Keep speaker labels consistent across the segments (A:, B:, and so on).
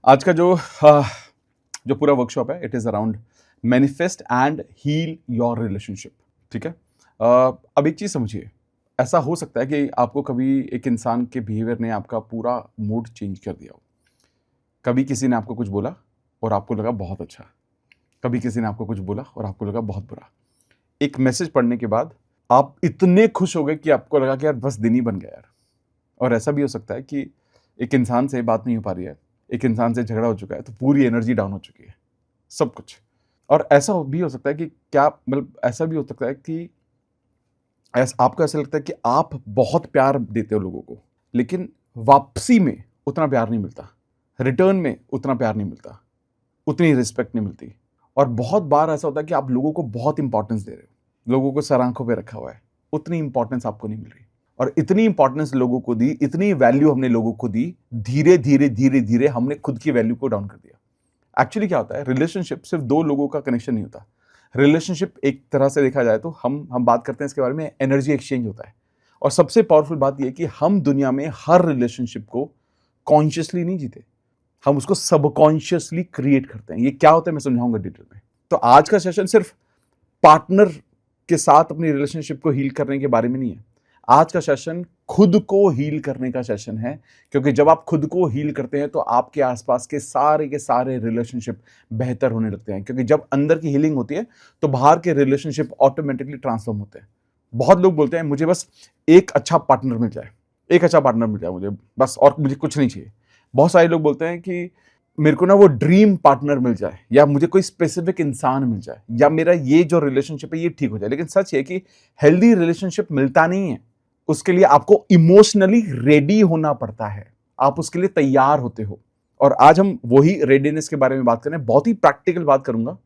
A: आज का जो पूरा वर्कशॉप है it is around manifest and heal your relationship. ठीक है। अब एक चीज़ समझिए, ऐसा हो सकता है कि आपको कभी एक इंसान के बिहेवियर ने आपका पूरा मूड चेंज कर दिया हो। कभी किसी ने आपको कुछ बोला और आपको लगा बहुत अच्छा, कभी किसी ने आपको कुछ बोला और आपको लगा बहुत बुरा। एक मैसेज पढ़ने के बाद आप इतने खुश हो गए कि आपको लगा कि यार बस दिन ही बन गया यार। और ऐसा भी हो सकता है कि एक इंसान से बात नहीं हो पा रही है, एक इंसान से झगड़ा हो चुका है तो पूरी एनर्जी डाउन हो चुकी है, सब कुछ। और ऐसा भी हो सकता है कि क्या मतलब ऐसा भी हो सकता है कि आपको ऐसा लगता है कि आप बहुत प्यार देते हो लोगों को, लेकिन वापसी में उतना प्यार नहीं मिलता, रिटर्न में उतना प्यार नहीं मिलता, उतनी रिस्पेक्ट नहीं मिलती। और बहुत बार ऐसा होता है कि आप लोगों को बहुत इंपॉर्टेंस दे रहे हो, लोगों को सर आंखों पे रखा हुआ है, उतनी इंपॉर्टेंस आपको नहीं मिल रही। और इतनी इंपॉर्टेंस लोगों को दी, इतनी वैल्यू हमने लोगों को दी, धीरे धीरे धीरे धीरे हमने खुद की वैल्यू को डाउन कर दिया। एक्चुअली क्या होता है, रिलेशनशिप सिर्फ दो लोगों का कनेक्शन नहीं होता। रिलेशनशिप एक तरह से देखा जाए तो हम बात करते हैं इसके बारे में, एनर्जी एक्सचेंज होता है। और सबसे पावरफुल बात यह है कि हम दुनिया में हर रिलेशनशिप को कॉन्शियसली नहीं जीते, हम उसको सबकॉन्शियसली क्रिएट करते हैं। ये क्या होता है मैं समझाऊंगा डिटेल में। तो आज का सेशन सिर्फ पार्टनर के साथ अपनी रिलेशनशिप को हील करने के बारे में नहीं है। आज का सेशन खुद को हील करने का सेशन है, क्योंकि जब आप खुद को हील करते हैं तो आपके आसपास के सारे रिलेशनशिप बेहतर होने लगते हैं। क्योंकि जब अंदर की हीलिंग होती है तो बाहर के रिलेशनशिप ऑटोमेटिकली ट्रांसफॉर्म होते हैं। बहुत लोग बोलते हैं मुझे बस एक अच्छा पार्टनर मिल जाए, एक अच्छा पार्टनर मिल जाए मुझे बस, और मुझे कुछ नहीं चाहिए। बहुत सारे लोग बोलते हैं कि मेरे को ना वो ड्रीम पार्टनर मिल जाए, या मुझे कोई स्पेसिफिक इंसान मिल जाए, या मेरा ये जो रिलेशनशिप है ये ठीक हो जाए। लेकिन सच है कि हेल्दी रिलेशनशिप मिलता नहीं है, उसके लिए आपको इमोशनली रेडी होना पड़ता है, आप उसके लिए तैयार होते हो। और आज हम वही रेडीनेस के बारे में बात करें, बहुत ही प्रैक्टिकल बात करूंगा,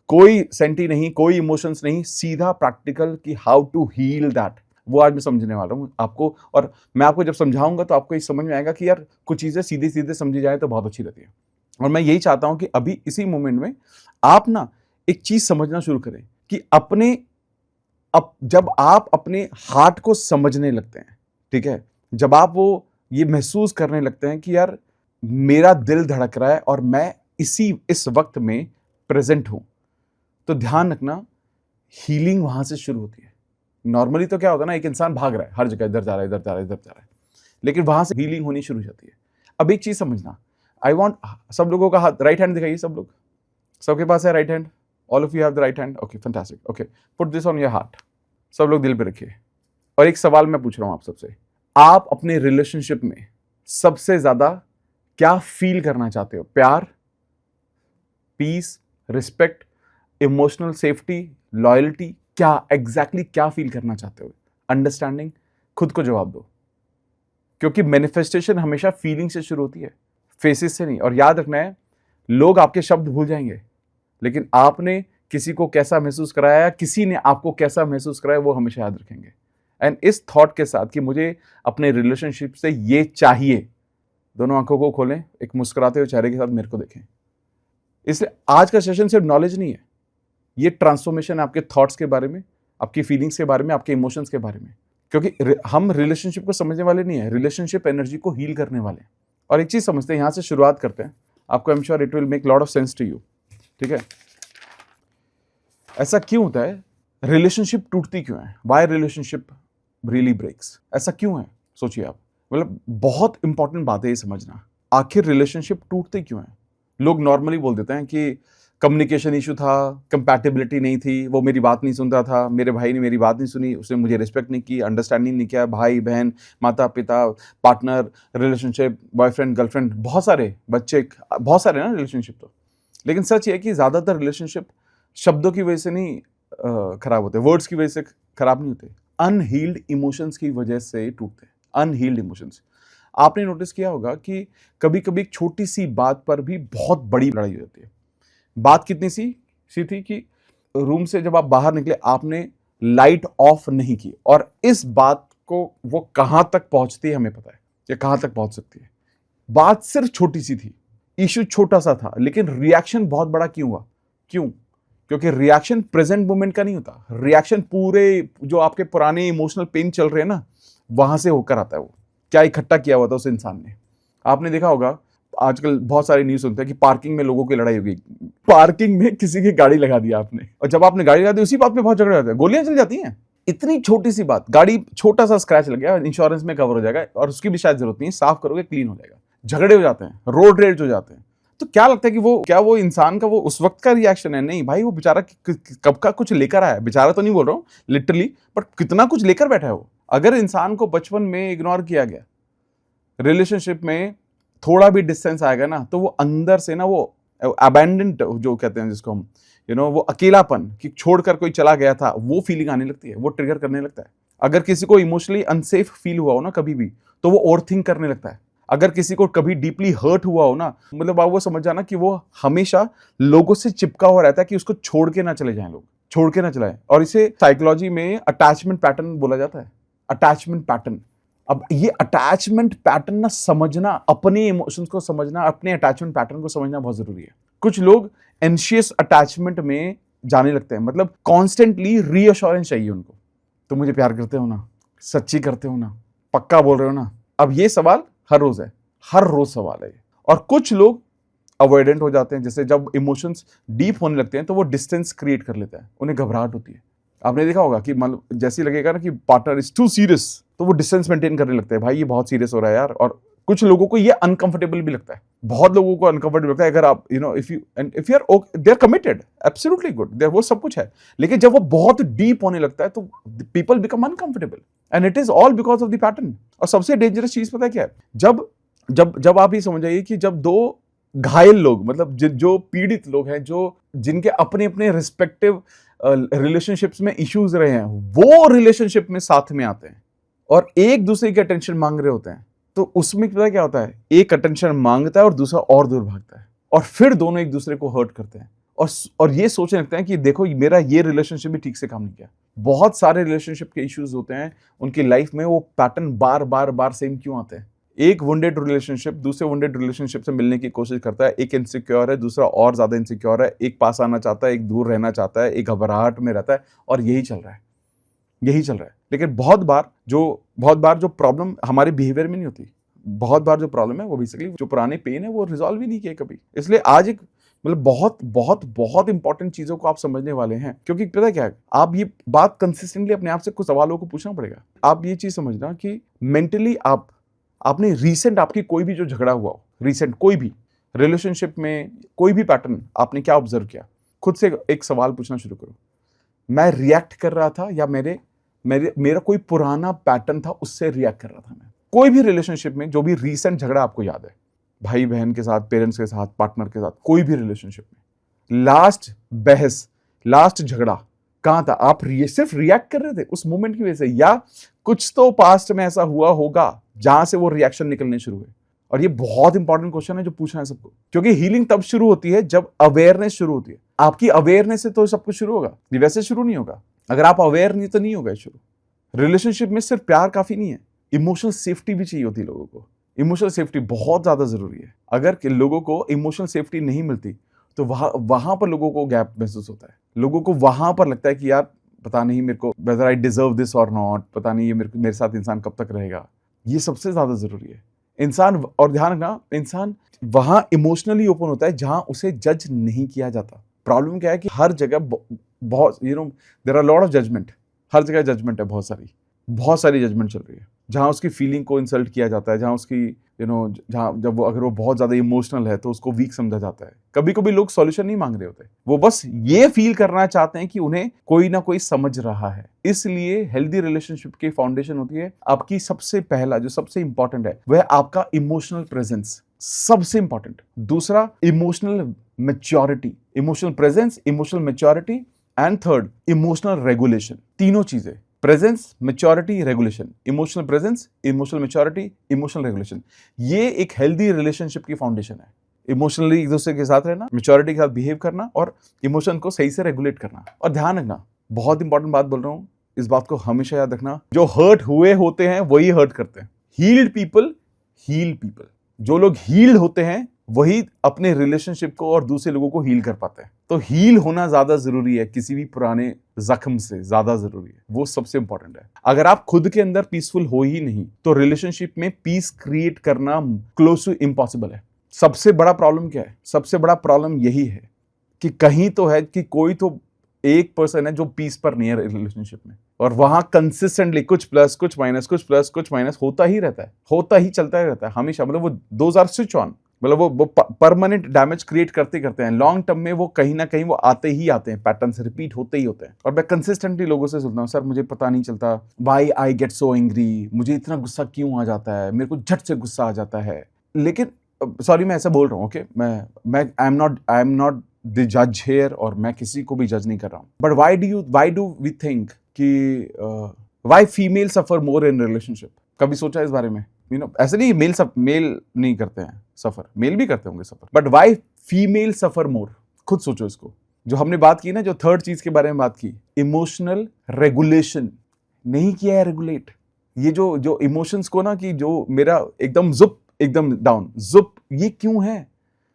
A: कोई सेंटी नहीं, कोई इमोशंस नहीं, सीधा प्रैक्टिकल कि हाउ टू हील दैट, वो आज मैं समझने वाला हूं आपको। और मैं आपको जब समझाऊंगा तो आपको ये समझ में आएगा कि यार कुछ चीजें सीधे सीधे समझी जाए तो बहुत अच्छी रहती है। और मैं यही चाहता हूं कि अभी इसी मोमेंट में आप ना एक चीज समझना शुरू करें कि जब आप अपने हार्ट को समझने लगते हैं, ठीक है, जब आप वो ये महसूस करने लगते हैं कि यार मेरा दिल धड़क रहा है और मैं इस वक्त में प्रेजेंट हूं, तो ध्यान रखना हीलिंग वहां से शुरू होती है। नॉर्मली तो क्या होता है ना, एक इंसान भाग रहा है हर जगह, इधर जा रहा है, इधर जा रहा है, इधर जा रहा है, लेकिन वहां से हीलिंग होनी शुरू हो जाती है। अब एक चीज समझना, आई वॉन्ट सब लोगों का हाथ, राइट हैंड दिखाइए। सब लोग, सबके पास है right hand? All of you have the right hand? Okay, fantastic. Okay, put this on your heart. सब लोग दिल पे रखिए। और एक सवाल मैं पूछ रहा हूं आप सबसे, आप अपने रिलेशनशिप में सबसे ज्यादा क्या फील करना चाहते हो? प्यार, peace, respect, emotional safety, loyalty, क्या एग्जैक्टली क्या फील करना चाहते हो? अंडरस्टैंडिंग? खुद को जवाब दो, क्योंकि मैनिफेस्टेशन हमेशा फीलिंग से शुरू होती है, फेसेस से नहीं। और याद रखना है, लोग आपके शब्द भूल जाएंगे, लेकिन आपने किसी को कैसा महसूस कराया, किसी ने आपको कैसा महसूस कराया, वो हमेशा याद रखेंगे। एंड इस थॉट के साथ कि मुझे अपने रिलेशनशिप से ये चाहिए, दोनों आंखों को खोलें, एक मुस्कुराते हुए चेहरे के साथ मेरे को देखें। इसलिए आज का सेशन सिर्फ नॉलेज नहीं है, ये ट्रांसफॉर्मेशन है आपके थॉट्स के बारे में, आपकी फीलिंग्स के बारे में, आपके इमोशंस के बारे में। क्योंकि हम रिलेशनशिप को समझने वाले नहीं है, रिलेशनशिप एनर्जी को हील करने वाले हैं। और एक चीज समझते हैं, यहां से शुरुआत करते हैं, आपको I am sure it will make lot of sense to you. ठीक है, ऐसा क्यों होता है, रिलेशनशिप टूटती क्यों है? Why relationship really breaks? ऐसा क्यों है, सोचिए आप। मतलब बहुत इंपॉर्टेंट बात है ये समझना, आखिर रिलेशनशिप टूटते क्यों है। लोग नॉर्मली बोल देते हैं कि कम्युनिकेशन इशू था, कंपैटिबिलिटी नहीं थी, वो मेरी बात नहीं सुनता था, मेरे भाई ने मेरी बात नहीं सुनी, उसने मुझे रिस्पेक्ट नहीं की, अंडरस्टैंडिंग नहीं किया, भाई बहन, माता पिता, पार्टनर, रिलेशनशिप, बॉयफ्रेंड गर्लफ्रेंड, बहुत सारे बच्चे, बहुत सारे ना रिलेशनशिप तो। लेकिन सच ये कि ज़्यादातर रिलेशनशिप शब्दों की वजह से नहीं खराब होते, वर्ड्स की वजह से खराब नहीं होते, अनहील्ड इमोशंस की वजह से टूटते हैं। अनहील्ड इमोशंस, आपने नोटिस किया होगा कि कभी कभी एक छोटी सी बात पर भी बहुत बड़ी लड़ाई हो जाती है। बात कितनी सी थी कि रूम से जब आप बाहर निकले आपने लाइट ऑफ नहीं की, और इस बात को वो कहां तक पहुंचती है हमें पता है, या कहां तक पहुंच सकती है। बात सिर्फ छोटी सी थी, इश्यू छोटा सा था, लेकिन रिएक्शन बहुत बड़ा क्यों हुआ? क्यों? क्योंकि रिएक्शन प्रेजेंट मोमेंट का नहीं होता, रिएक्शन पूरे जो आपके पुराने इमोशनल पेन चल रहे हैं ना, वहां से होकर आता है। वो क्या इकट्ठा किया हुआ था उस इंसान ने। आपने देखा होगा, आजकल बहुत सारी न्यूज़ सुनते हैं कि पार्किंग में लोगों की लड़ाई हो गई, पार्किंग में किसी की गाड़ी लगा दी आपने, और जब आपने गाड़ी लगा दी उसी बात पे बहुत झगड़े होते हैं, गोलियां चल जाती हैं। इतनी छोटी सी बात, गाड़ी छोटा सा स्क्रैच लग गया, इंश्योरेंस में कवर हो जाएगा और उसकी भी शायद जरूरत नहीं, साफ करोगे क्लीन हो जाएगा। झगड़े हो जाते हैं, रोड रेज हो जाते हैं। तो क्या लगता है कि वो इंसान का वो उस वक्त का रिएक्शन है? नहीं भाई, वो बेचारा कब का कुछ लेकर आया है, बेचारा तो नहीं बोल रहा हूँ लिटरली, बट कितना कुछ लेकर बैठा है वो। अगर इंसान को बचपन में इग्नोर किया गया, रिलेशनशिप में थोड़ा भी डिस्टेंस आएगा ना, तो वो अंदर से ना वो अबैंडन्ड जो कहते हैं जिसको हम वो अकेलापन कि छोड़कर कोई चला गया था, वो फीलिंग आने लगती है, वो ट्रिगर करने लगता है। अगर किसी को इमोशनली अनसेफ फील हुआ हो ना कभी भी, तो वो ओवर थिंक करने लगता है। अगर किसी को कभी डीपली हर्ट हुआ हो ना, मतलब आप वो समझ जाना कि वो हमेशा लोगों से चिपका हुआ रहता है कि उसको छोड़ के ना चले जाएं, लोग छोड़ के ना चलाएं। और इसे साइकोलॉजी में अटैचमेंट पैटर्न बोला जाता है, अटैचमेंट पैटर्न। अब ये अटैचमेंट पैटर्न ना समझना, अपने इमोशंस को समझना, अपने अटैचमेंट पैटर्न को समझना बहुत जरूरी है। कुछ लोग एंशियस अटैचमेंट में जाने लगते हैं, मतलब कॉन्स्टेंटली रीअश्योरेंस चाहिए उनको। तो मुझे प्यार करते हो ना, सच्ची करते हो ना, पक्का बोल रहे हो ना। अब ये सवाल हर रोज है, हर रोज सवाल है। और कुछ लोग अवॉइडेंट हो जाते हैं, जैसे जब इमोशंस डीप होने लगते हैं तो वो डिस्टेंस क्रिएट कर लेता है, उन्हें घबराहट होती है। आपने देखा होगा कि मतलब जैसे लगेगा ना कि पार्टनर इज टू सीरियस, तो वो डिस्टेंस मेंटेन करने लगते हैं, भाई ये बहुत सीरियस हो रहा है यार। और कुछ लोगों को ये अनकंफर्टेबल भी लगता है, बहुत लोगों को अनकंफर्टेबल लगता है। अगर आप if you are they are committed, absolutely good, there वो सब कुछ है, लेकिन जब वो बहुत डीप होने लगता है तो people become uncomfortable, and it is all because of the pattern. और सबसे डेंजरस चीज पता है क्या है? जब आप ये समझ जाइए कि जब दो घायल लोग, मतलब जो पीड़ित लोग हैं, जो जिनके अपने अपने रिस्पेक्टिव रिलेशनशिप्स में इश्यूज रहे हैं, वो रिलेशनशिप में साथ में आते हैं और एक दूसरे की अटेंशन मांग रहे होते हैं, तो उसमें पता क्या होता है? एक अटेंशन मांगता है और दूसरा और दूर भागता है, और फिर दोनों एक दूसरे को हर्ट करते हैं और ये सोचने लगते हैं कि देखो मेरा ये रिलेशनशिप भी ठीक से काम नहीं किया। बहुत सारे रिलेशनशिप के इश्यूज होते हैं उनकी लाइफ में, वो पैटर्न बार बार बार सेम क्यों आते हैं? एक वुंडेड रिलेशनशिप दूसरे वुंडेड रिलेशनशिप से मिलने की कोशिश करता है, एक इनसिक्योर है, दूसरा और ज्यादा इनसिक्योर है, एक पास आना चाहता है, एक दूर रहना चाहता है, एक घबराहट में रहता है, और यही चल रहा है, यही चल रहा है। लेकिन बहुत बार जो प्रॉब्लम हमारे बिहेवियर में नहीं होती, बहुत बार जो प्रॉब्लम है वो बेसिकली जो पुराने पेन है वो रिजॉल्व ही नहीं किए कभी। इसलिए आज एक मतलब बहुत बहुत बहुत इंपॉर्टेंट चीजों को आप समझने वाले हैं, क्योंकि पता क्या है, आप ये बात कंसिस्टेंटली अपने आप से कुछ सवालों को पूछना पड़ेगा। आप ये चीज समझना कि मेंटली आपने रीसेंट आपकी कोई भी जो झगड़ा हुआ हो, रीसेंट कोई भी रिलेशनशिप में कोई भी पैटर्न आपने क्या ऑब्जर्व किया, खुद से एक सवाल पूछना शुरू करो। मैं रिएक्ट कर रहा था या मेरा कोई पुराना पैटर्न था उससे रिएक्ट कर रहा था मैं? कोई भी रिलेशनशिप में जो भी रीसेंट झगड़ा आपको याद है, भाई बहन के साथ, पेरेंट्स के साथ, पार्टनर के साथ, कोई भी रिलेशनशिप में लास्ट बहस, लास्ट झगड़ा कहां था? आप सिर्फ रिएक्ट कर रहे थे उस मोमेंट की वजह से, या कुछ तो पास्ट में ऐसा हुआ होगा जहां से वो रिएक्शन निकलने शुरू हुए? और ये बहुत इंपॉर्टेंट क्वेश्चन है जो पूछना है सबको, क्योंकि हीलिंग तब शुरू होती है जब अवेयरनेस शुरू होती है। आपकी अवेयरनेस से तो सब कुछ शुरू होगा, ये वैसे शुरू नहीं होगा। अगर आप अवेयर नहीं तो नहीं होगा शुरू। रिलेशनशिप में सिर्फ प्यार काफी नहीं है, इमोशनल सेफ्टी भी चाहिए होती है लोगों को। इमोशनल सेफ्टी बहुत ज्यादा जरूरी है। अगर लोगों को इमोशनल सेफ्टी नहीं मिलती तो वहां पर लोगों को गैप महसूस होता है। लोगों को वहां पर लगता है कि यार पता नहीं मेरे को, वेदर आई डिजर्व दिस और नॉट, पता नहीं ये मेरे साथ इंसान कब तक रहेगा। ये सबसे ज्यादा जरूरी है। इंसान, और ध्यान रखना, इंसान वहां इमोशनली ओपन होता है जहां उसे जज नहीं किया जाता। प्रॉब्लम क्या है कि हर जगह बहुत there are lot of judgement, हर जगह जजमेंट है, बहुत सारी जजमेंट चल रही है, जहां उसकी फीलिंग को इंसल्ट किया जाता है, जहां उसकी जहां जब अगर वो बहुत ज्यादा इमोशनल है तो उसको वीक समझा जाता है। कभी कभी लोग सॉल्यूशन नहीं मांग रहे होते, वो बस ये फील करना चाहते हैं कि उन्हें कोई ना कोई समझ रहा है। इसलिए हेल्दी रिलेशनशिप की फाउंडेशन होती है आपकी सबसे पहला, जो सबसे इंपॉर्टेंट है वह आपका इमोशनल प्रेजेंस, सबसे इंपॉर्टेंट। दूसरा emotional maturity, emotional presence, emotional maturity, and third emotional regulation. तीनों चीजें, presence, maturity, regulation, emotional presence, emotional maturity, emotional regulation, ये एक हेल्दी रिलेशनशिप की फाउंडेशन है। इमोशनली एक दूसरे के साथ रहना, मैच्योरिटी के साथ बिहेव करना, और इमोशन को सही से रेगुलेट करना। और ध्यान रखना, बहुत इंपॉर्टेंट बात बोल रहा हूं, इस बात को हमेशा याद रखना, जो हर्ट हुए होते हैं वही हर्ट करते हैं। Healed people heal people. जो लोग हील्ड होते हैं वही अपने रिलेशनशिप को और दूसरे लोगों को हील कर पाते हैं। तो हील होना ज्यादा जरूरी है, किसी भी पुराने जख्म से ज्यादा जरूरी है, वो सबसे इंपॉर्टेंट है। अगर आप खुद के अंदर पीसफुल हो ही नहीं तो रिलेशनशिप में पीस क्रिएट करना क्लोज टू इम्पॉसिबल है। सबसे बड़ा प्रॉब्लम क्या है? सबसे बड़ा प्रॉब्लम यही है कि कहीं तो है कि कोई तो एक पर्सन है जो पीस पर नहीं है रिलेशनशिप में, और वहां कंसिस्टेंटली कुछ प्लस कुछ माइनस कुछ प्लस कुछ माइनस होता ही रहता है, होता ही चलता ही रहता है हमेशा। मतलब वो दोज आर स्विच ऑन, मतलब वो परमानेंट डैमेज क्रिएट करते करते हैं। लॉन्ग टर्म में वो कहीं ना कहीं वो आते ही आते हैं, पैटर्न से रिपीट होते ही होते हैं। और मैं कंसिस्टेंटली लोगों से सुनता हूँ, सर मुझे पता नहीं चलता why I get so angry, मुझे इतना गुस्सा क्यों आ जाता है, मेरे को झट से गुस्सा आ जाता है। लेकिन सॉरी मैं ऐसा बोल रहा हूँ, ओके, मैं आई एम नॉट द जज हेयर, और मैं किसी को भी जज नहीं कर रहा हूँ। But why do we think कि why female suffer more in relationship? कभी सोचा इस बारे में? यू नो, ऐसे नहीं मेल नहीं करते हैं सफर, मेल भी करते होंगे सफर, बट व्हाई फीमेल सफर मोर? खुद सोचो इसको। जो हमने बात की ना, जो थर्ड चीज के बारे में बात की, इमोशनल रेगुलेशन नहीं किया है रेगुलेट। ये जो इमोशंस को ना, कि जो मेरा एकदम जुप एकदम डाउन जुप, ये क्यों है?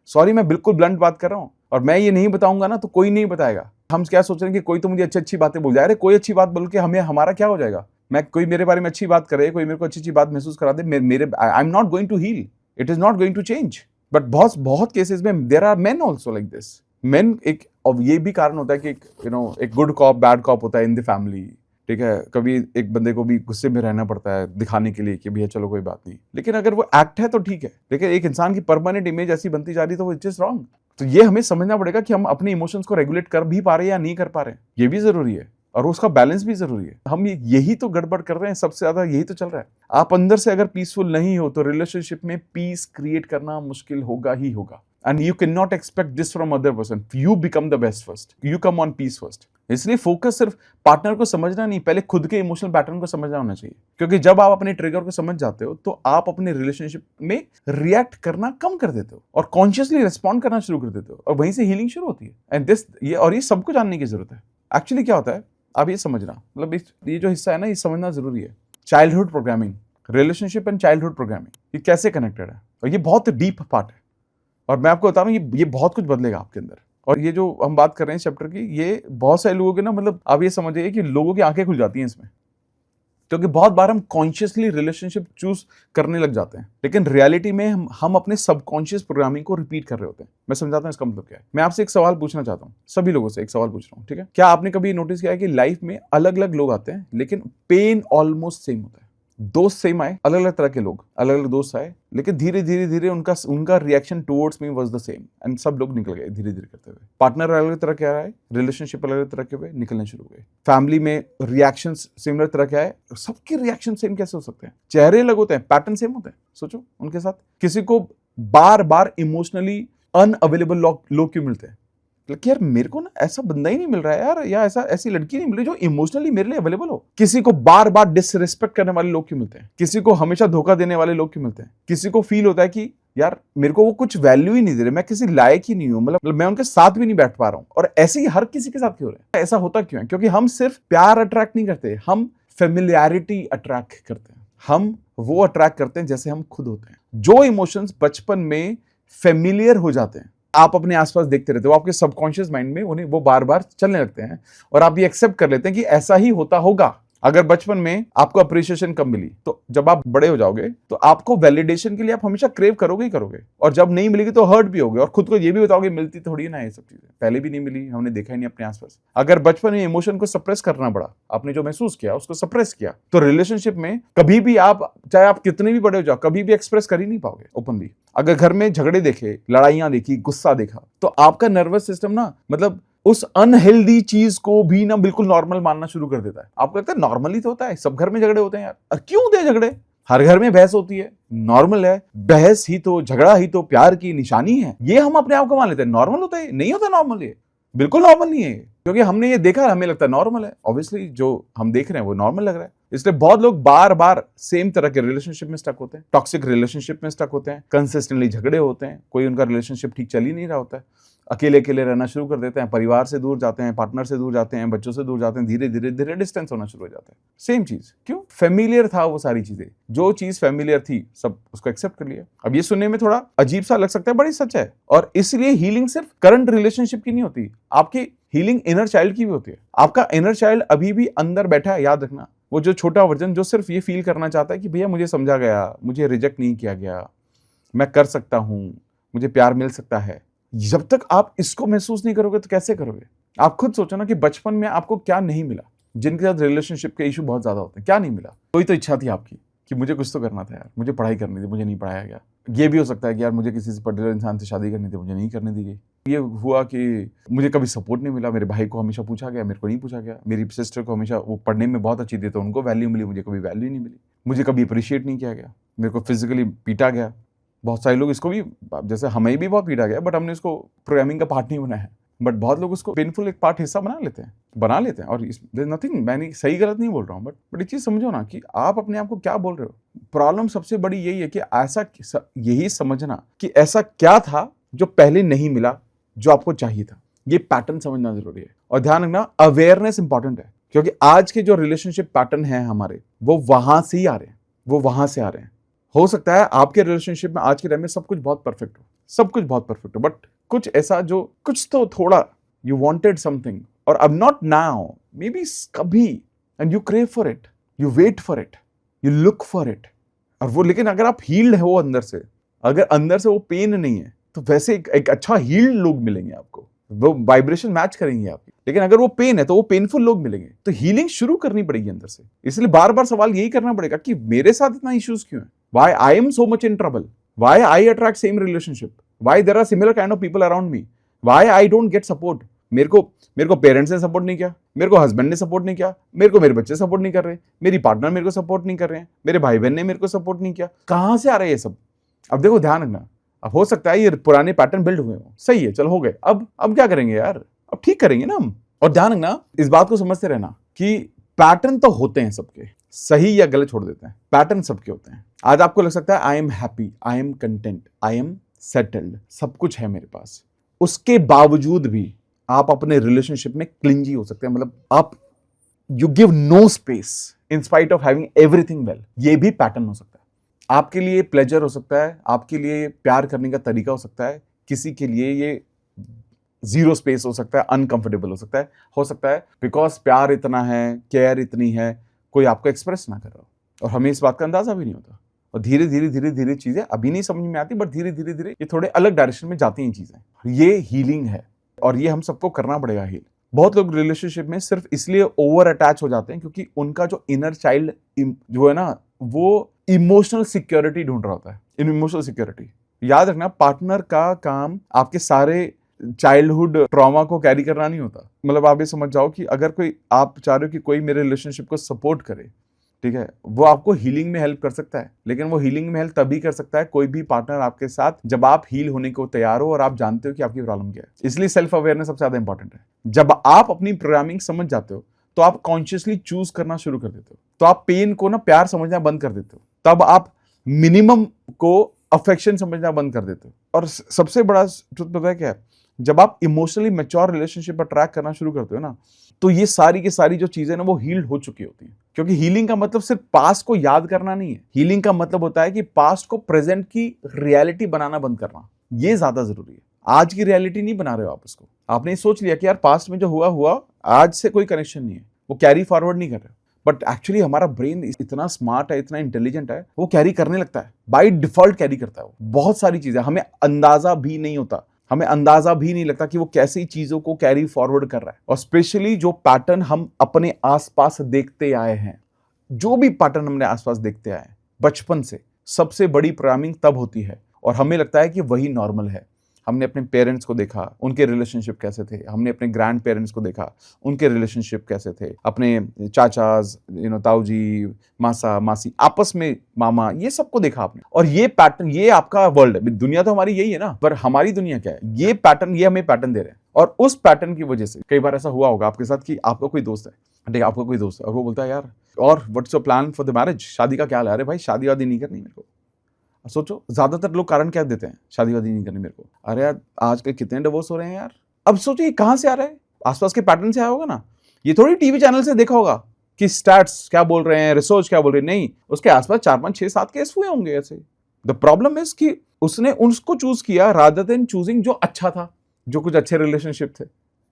A: सॉरी मैं बिल्कुल ब्लंट बात कर रहा हूँ, और मैं ये नहीं बताऊंगा ना तो कोई नहीं बताएगा। हम क्या सोच रहे हैं कि कोई तो मुझे अच्छी अच्छी बातें बोल जाए। अरे कोई अच्छी बात बोल के हमें हमारा क्या हो जाएगा? मैं, कोई मेरे बारे में अच्छी बात करे, कोई मेरे को अच्छी अच्छी बात महसूस करा दे, मेरे I am not going to heal, it is not going to change. But बहुत बहुत केसेस में there are men also like this. Men एक, और ये भी कारण होता है कि एक गुड कॉप बैड कॉप होता है इन द फैमिली, ठीक है। कभी एक बंदे को भी गुस्से में रहना पड़ता है दिखाने के लिए कि भैया चलो कोई बात नहीं, लेकिन अगर वो एक्ट है तो ठीक है। लेकिन एक इंसान की परमानेंट इमेज ऐसी बनती जा रही है तो वो इट इज रॉन्ग। तो ये हमें समझना पड़ेगा कि हम अपने इमोशंस को रेगुलेट कर भी पा रहे हैं या नहीं कर पा रहे हैं, ये भी जरूरी है, और उसका बैलेंस भी जरूरी है। हम यही तो गड़बड़ कर रहे हैं, सबसे ज्यादा यही तो चल रहा है। आप अंदर से अगर पीसफुल नहीं हो तो रिलेशनशिप में पीस क्रिएट करना मुश्किल होगा ही होगा। And you can not expect this from other person. You become the best first, you come on peace first. इसलिए फोकस सिर्फ पार्टनर को समझना नहीं, पहले खुद के इमोशनल पैटर्न को समझना होना चाहिए। क्योंकि जब आप अपने ट्रिगर को समझ जाते हो तो आप अपने रिलेशनशिप में रिएक्ट करना कम कर देते हो और कॉन्शियसली रिस्पॉन्ड करना शुरू कर देते हो, और वहीं से हीलिंग शुरू होती है। एंड ये सबको जानने की जरूरत है। एक्चुअली क्या होता है, आप ये समझना, मतलब ये जो हिस्सा है ना, ये समझना जरूरी है। Childhood programming, relationship and childhood programming, ये कैसे कनेक्टेड है, और ये बहुत डीप पार्ट है। और मैं आपको बता रहा हूँ, ये बहुत कुछ बदलेगा आपके अंदर। और ये जो हम बात कर रहे हैं इस चैप्टर की, ये बहुत सारे लोगों के ना, मतलब आप ये समझिए कि लोगों की आंखें खुल जाती हैं इसमें, क्योंकि बहुत बार हम कॉन्शियसली रिलेशनशिप चूज करने लग जाते हैं, लेकिन रियलिटी में हम अपने सबकॉन्शियस प्रोग्रामिंग को रिपीट कर रहे होते हैं। मैं समझाता हूँ इसका मतलब क्या है। मैं आपसे एक सवाल पूछना चाहता हूँ, सभी लोगों से एक सवाल पूछ रहा हूँ, ठीक है। क्या आपने कभी नोटिस किया है कि लाइफ में अलग अलग लोग आते हैं लेकिन पेन ऑलमोस्ट सेम होता है? दोस्त सेम आए, अलग अलग तरह के लोग, अलग अलग दोस्त आए, लेकिन धीरे धीरे धीरे उनका reaction towards me was the same, and सब लोग निकल गए धीरे धीरे करते हुए। पार्टनर अलग अलग तरह के आए, रिलेशनशिप अलग अलग तरह के हुए, निकलने शुरू हुए। फैमिली में रिएक्शंस सिमिलर तरह के आए, सबके रिएक्शन सेम कैसे हो सकते हैं? चेहरे अलग होते हैं, पैटर्न सेम होते हैं। सोचो उनके साथ किसी को बार बार इमोशनली अनअवेलेबल लोग क्यों मिलते हैं? कि यार मेरे को ना ऐसा बंदा ही नहीं मिल रहा है यार, या ऐसी लड़की नहीं मिल रही जो इमोशनली मेरे लिए अवेलेबल हो। किसी को बार बार डिसरिस्पेक्ट करने वाले लोग क्यों मिलते हैं? किसी को हमेशा धोखा देने वाले लोग क्यों मिलते हैं? किसी को फील होता है कि यार मेरे को वो कुछ वैल्यू ही नहीं दे रहे, मैं किसी लायक ही नहीं हूं, मतलब मैं उनके साथ भी नहीं बैठ पा रहा हूं। और ऐसे ही हर किसी के साथ क्यों हो रहा है? ऐसा होता क्यों है? क्योंकि हम सिर्फ प्यार अट्रैक्ट नहीं करते, हम फेमिलियरिटी अट्रैक्ट करते हैं। हम वो अट्रैक्ट करते हैं जैसे हम खुद होते हैं। जो इमोशंस बचपन में फेमिलियर हो जाते हैं, आप अपने आसपास देखते रहते हो, आपके सबकॉन्शियस माइंड में उन्हें वो बार बार चलने लगते हैं, और आप ये एक्सेप्ट कर लेते हैं कि ऐसा ही होता होगा। अगर बचपन में आपको अप्रिशिएशन कम मिली, तो जब आप बड़े हो जाओगे तो आपको वैलिडेशन के लिए आप हमेशा क्रेव करोगे ही करोगे, और जब नहीं मिलेगी तो हर्ट भी होगे, और खुद को ये भी बताओगे मिलती थोड़ी ना, ये सब चीजें पहले भी नहीं मिली, हमने देखा ही नहीं अपने आसपास। अगर बचपन में इमोशन को सप्रेस करना पड़ा, आपने जो महसूस किया उसको सप्रेस किया, तो रिलेशनशिप में कभी भी आप, चाहे आप कितने भी बड़े हो जाओ, कभी भी एक्सप्रेस कर ही नहीं पाओगे ओपनली। अगर घर में झगड़े देखे, लड़ाइयां देखी, गुस्सा देखा, तो आपका नर्वस सिस्टम ना, मतलब उस अनहेल्दी चीज को भी ना बिल्कुल नॉर्मल मानना शुरू कर देता है। आपको लगता है नॉर्मल ही तो होता है, सब घर में झगड़े होते हैं यार, और क्यों होते हैं झगड़े? हर घर में बहस होती है, नॉर्मल है। बहस ही तो, झगड़ा ही तो प्यार की निशानी है। ये हम अपने आप को मान लेते हैं नॉर्मल होता है, नहीं होता नॉर्मल, ये बिल्कुल नॉर्मल नहीं है, क्योंकि हमने ये देखा, हमें लगता है नॉर्मल है। ऑब्वियसली जो हम देख रहे हैं वो नॉर्मल लग रहा है। इसलिए बहुत लोग बार बार सेम तरह के रिलेशनशिप में स्टक होते हैं, टॉक्सिक रिलेशनशिप में स्टक होते हैं, कंसिस्टेंटली झगड़े होते हैं, कोई उनका रिलेशनशिप ठीक चल ही नहीं रहा होता है, अकेले अकेले रहना शुरू कर देते हैं, परिवार से दूर जाते हैं, पार्टनर से दूर जाते हैं, बच्चों से दूर जाते हैं, धीरे धीरे धीरे डिस्टेंस होना शुरू हो जाता है। सेम चीज क्यों? फेमिलियर था वो सारी चीजें, जो चीज फेमिलियर थी सब उसको एक्सेप्ट कर लिया। अब ये सुनने में थोड़ा अजीब सा लग सकता है, बड़ी सच है। और इसलिए हीलिंग सिर्फ करंट रिलेशनशिप की नहीं होती, आपकी हीलिंग इनर चाइल्ड की भी होती है। आपका इनर चाइल्ड अभी भी अंदर बैठा है, याद रखना, वो जो छोटा वर्जन जो सिर्फ ये फील करना चाहता है कि भैया मुझे समझा गया, मुझे रिजेक्ट नहीं किया गया, मैं कर सकता हूं, मुझे प्यार मिल सकता है। जब तक आप इसको महसूस नहीं करोगे तो कैसे करोगे? आप खुद सोचो ना कि बचपन में आपको क्या नहीं मिला? जिनके साथ रिलेशनशिप के इशू बहुत ज़्यादा होते हैं, क्या नहीं मिला? कोई तो इच्छा थी आपकी कि मुझे कुछ तो करना था यार, मुझे पढ़ाई करनी थी, मुझे नहीं पढ़ाया गया। ये भी हो सकता है कि यार मुझे किसी से पर्टिकुलर इंसान से शादी करनी थी, मुझे नहीं करने दी गई। ये हुआ कि मुझे कभी सपोर्ट नहीं मिला, मेरे भाई को हमेशा पूछा गया, मेरे को नहीं पूछा गया। मेरी सिस्टर को हमेशा वो पढ़ने में बहुत अच्छी थी तो उनको वैल्यू मिली, मुझे कभी वैल्यू नहीं मिली। मुझे कभी अप्रिशिएट नहीं किया गया, मेरे को फिजिकली पीटा गया। बहुत सारे लोग इसको भी, जैसे हमें भी बहुत पीटा गया, बट हमने इसको प्रोग्रामिंग का पार्ट नहीं बनाया है। बट बहुत लोग उसको पेनफुल एक पार्ट हिस्सा बना लेते हैं और नथिंग, मैं सही गलत नहीं बोल रहा हूँ, बट एक चीज़ समझो ना कि आप अपने आप को क्या बोल रहे हो। प्रॉब्लम सबसे बड़ी यही है कि ऐसा यही समझना कि ऐसा क्या था जो पहले नहीं मिला जो आपको चाहिए था। ये पैटर्न समझना जरूरी है और ध्यान रखना, अवेयरनेस इंपॉर्टेंट है, क्योंकि आज के जो रिलेशनशिप पैटर्न है हमारे, वो वहां से ही आ रहे हैं, वो वहां से आ रहे हैं। हो सकता है आपके रिलेशनशिप में आज के टाइम में सब कुछ बहुत परफेक्ट हो, सब कुछ बहुत परफेक्ट हो, बट कुछ ऐसा जो कुछ तो थोड़ा यू वांटेड समथिंग, और अब नॉट नाउ, मे बी कभी, and you crave for it, you wait for it, you look for it, और वो, लेकिन अगर आप हील्ड हो अंदर से, अगर अंदर से वो पेन नहीं है, तो वैसे एक अच्छा हील्ड लोग मिलेंगे आपको, वो वाइब्रेशन मैच करेंगे आपकी। लेकिन अगर वो पेन है तो वो पेनफुल लोग मिलेंगे। तो हीलिंग शुरू करनी पड़ेगी अंदर से। इसलिए बार बार सवाल यही करना पड़ेगा कि मेरे साथ इतना इश्यूज क्यों है, why I am so much in trouble, why I attract same relationship, why there are similar kind of people around me, why I don't get support. मेरे को पेरेंट्स ने सपोर्ट नहीं किया, मेरे को हस्बैंड ने सपोर्ट नहीं किया, मेरे को मेरे बच्चे सपोर्ट नहीं कर रहे, मेरी पार्टनर मेरे को सपोर्ट नहीं कर रहे हैं, मेरे भाई बहन ने मेरे को सपोर्ट नहीं किया। कहां से आ रहा है ये सब? अब देखो ध्यान रखना, अब हो सकता है ये पुराने पैटर्न बिल्ड हुए हो, सही है, चलो हो गए, अब क्या करेंगे यार, अब ठीक करेंगे ना हम। और ध्यान रखना, इस बात को समझते रहना कि पैटर्न तो होते हैं सबके, सही या गलत छोड़ देते हैं, पैटर्न सबके होते हैं। आज आपको लग सकता है I am happy, I am content, I am settled, सब कुछ है मेरे पास, उसके बावजूद भी आप अपने रिलेशनशिप में क्लिंजी हो सकते हैं। मतलब आप you give no space in spite of having everything well. ये भी पैटर्न हो सकता है। आपके लिए प्लेजर हो सकता है, आपके लिए प्यार करने का तरीका हो सकता है, किसी के लिए ये जीरो स्पेस हो सकता है, अनकंफर्टेबल हो सकता है बिकॉज प्यार इतना है, केयर इतनी है, कोई आपको एक्सप्रेस ना कर रहा हो, और हमें इस बात का अंदाजा भी नहीं होता। और धीरे धीरे चीजें अभी नहीं समझ में आती, बट धीरे धीरे ये थोड़े अलग डायरेक्शन में जाती हैं चीजें। ये हीलिंग है और ये हम सबको करना पड़ेगा हील। बहुत लोग रिलेशनशिप में सिर्फ इसलिए ओवर अटैच हो जाते हैं क्योंकि उनका जो इनर चाइल्ड जो है ना, वो इमोशनल सिक्योरिटी ढूंढ रहा होता है। इमोशनल सिक्योरिटी, याद रखना, पार्टनर का काम आपके सारे चाइल्डहुड ट्रॉमा को कैरी करना नहीं होता। मतलब आप ये समझ जाओ कि अगर कोई, आप चाह रहे हो कि कोई मेरे रिलेशनशिप को सपोर्ट करे, ठीक है, वो आपको हीलिंग में हेल्प कर सकता है, लेकिन वो हीलिंग में हेल्प तभी कर सकता है कोई भी पार्टनर आपके साथ जब आप हील होने को तैयार हो और आप जानते हो कि आपकी प्रॉब्लम क्या है। इसलिए सेल्फ अवेयरनेस सबसे ज्यादा इंपॉर्टेंट है। जब आप अपनी प्रोग्रामिंग समझ जाते हो तो आप कॉन्शियसली चूज करना शुरू कर देते हो, तो आप पेन को ना प्यार समझना बंद कर देते हो, तब आप मिनिमम को अफेक्शन समझना बंद कर देते हो। और सबसे बड़ा ट्रुथ पता है क्या है, जब आप इमोशनली मैच्योर रिलेशनशिप पर ट्रैक करना शुरू करते हो ना, तो ये सारी की सारी जो चीजें ना वो हील्ड हो चुकी होती हैं। क्योंकि हीलिंग का मतलब सिर्फ पास्ट को याद करना नहीं है, हीलिंग का मतलब होता है कि पास्ट को प्रेजेंट की रियलिटी बनाना बंद करना। ये ज्यादा जरूरी है। आज की रियलिटी नहीं बना रहे हो आप उसको, आपने सोच लिया कि यार पास्ट में जो हुआ आज से कोई कनेक्शन नहीं है, वो कैरी फॉरवर्ड नहीं कर रहे। बट एक्चुअली हमारा ब्रेन इतना स्मार्ट है, इतना इंटेलिजेंट है, वो कैरी करने लगता है, बाय डिफॉल्ट कैरी करता है वो बहुत सारी चीजें। हमें अंदाजा भी नहीं होता, हमें अंदाजा भी नहीं लगता कि वो कैसी चीजों को कैरी फॉरवर्ड कर रहा है। और स्पेशली जो पैटर्न हम अपने आसपास देखते आए हैं, जो भी पैटर्न हमने आसपास देखते आए हैं बचपन से, सबसे बड़ी प्रोग्रामिंग तब होती है और हमें लगता है कि वही नॉर्मल है। हमने अपने पेरेंट्स को देखा, उनके रिलेशनशिप कैसे थे, हमने अपने ग्रैंड पेरेंट्स को देखा, उनके रिलेशनशिप कैसे थे, अपने चाचाज, ताऊजी, मासा, मासी, आपस में मामा, ये सबको देखा आपने। और ये पैटर्न, ये आपका वर्ल्ड है। दुनिया तो हमारी यही है ना, पर हमारी दुनिया क्या है, ये पैटर्न, ये हमें पैटर्न दे रहे हैं। और उस पैटर्न की वजह से कई बार ऐसा हुआ होगा आपके साथ कि आपका कोई दोस्त है, ठीक है, आपका कोई दोस्त है और वो बोलता है यार, और what's your plan for the marriage, शादी का क्या हाल है? अरे भाई शादी वादी नहीं करनी मेरे को। सोचो ज्यादातर लोग कारण क्या देते हैं शादी वादी नहीं करनी मेरे को, अरे यार आजकल कितने डिवोर्स हो रहे हैं यार। अब सोचो ये कहां से आ रहा है, आसपास के पैटर्न से आया होगा ना, ये थोड़ी टीवी चैनल से देखा होगा कि स्टैट्स क्या बोल रहे हैं, रिसर्च क्या बोल रहे हैं, नहीं, उसके आसपास 4 5 6 7 केस हुए होंगे ऐसे। द प्रॉब्लम इज कि उसने उसको चूज किया रादर देन चूजिंग जो अच्छा था, जो कुछ अच्छे रिलेशनशिप थे।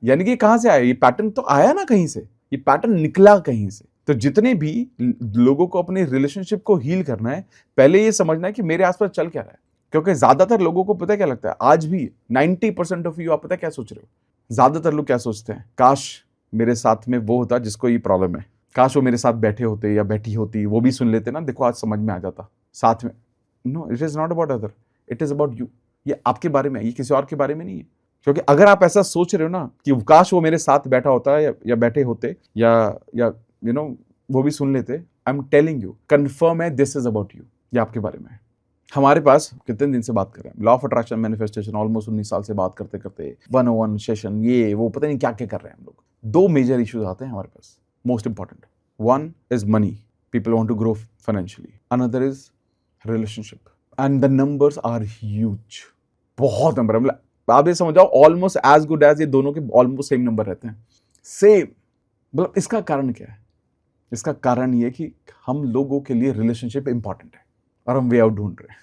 A: यानी कि कहां से आया ये पैटर्न? तो आया ना कहीं से, ये पैटर्न निकला कहीं से। तो जितने भी लोगों को अपने रिलेशनशिप को हील करना है, पहले ये समझना है कि मेरे आसपास चल क्या रहा है। क्योंकि ज्यादातर लोगों को पता है क्या लगता है, आज भी 90% ऑफ यू, आप पता है क्या सोच रहे हो, ज्यादातर लोग क्या सोचते हैं, काश मेरे साथ में वो होता जिसको ये प्रॉब्लम है, काश वो मेरे साथ बैठे होते या बैठी होती, वो भी सुन लेते ना, देखो आज समझ में आ जाता साथ में। No, it is not about other, it is about you. ये आपके बारे में है, ये किसी और के बारे में नहीं है। क्योंकि अगर आप ऐसा सोच रहे हो ना कि काश वो मेरे साथ बैठा होता है या बैठे होते या यू नो वो भी सुन लेते, आई एम टेलिंग यू, कंफर्म है, दिस इज अबाउट यू, ये आपके बारे में है। हमारे पास कितने दिन से बात कर रहे हैं, law of attraction manifestation, almost 19 साल से बात करते करते 101 सेशन, ये वो पता नहीं क्या क्या कर रहे हैं हम लोग। दो मेजर इश्यूज आते हैं हमारे पास, most important. One is money, people want to grow financially, another is relationship, and the numbers are huge, बहुत नंबर है। मतलब आप ये समझ जाओ ऑलमोस्ट एज गुड एज, ये दोनों के ऑलमोस्ट सेम नंबर रहते हैं, सेम। मतलब इसका कारण क्या है? इसका कारण ये कि हम लोगों के लिए रिलेशनशिप इंपॉर्टेंट है और हम वे आउट ढूंढ रहे हैं।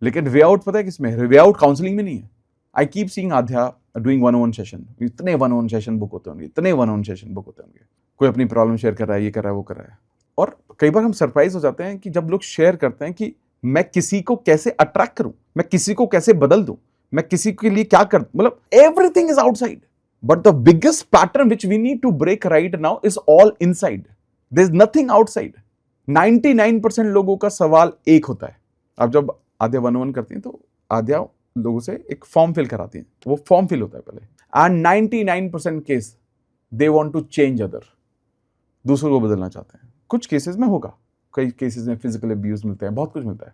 A: लेकिन वे आउट पता है किसमें है? वे आउट काउंसलिंग में नहीं है। I keep seeing Aadhya doing 101 session, इतने 101 सेशन बुक होते होंगे, इतने 101 सेशन बुक होते होंगे, कोई अपनी प्रॉब्लम शेयर कर रहा है, ये कर रहा है, वो कर रहा है। और कई बार हम सरप्राइज हो जाते हैं कि जब लोग शेयर करते हैं कि मैं किसी को कैसे अट्रैक्ट करूं, मैं किसी को कैसे बदल दूं, मैं किसी के लिए क्या कर, मतलब everything is outside, but the biggest pattern which we need to break right now is all inside, there is nothing outside. 99% लोगों का सवाल एक होता है। अब जब आध्या 101 करती हैं तो आध्या लोगों से एक फॉर्म फिल कराती हैं, वो फॉर्म फिल होता है पहले, and 99% case they want to change other, दूसरों को बदलना चाहते हैं। कुछ केसेस में होगा, कई केसेस में फिजिकल अब्यूज मिलते हैं, बहुत कुछ मिलता है,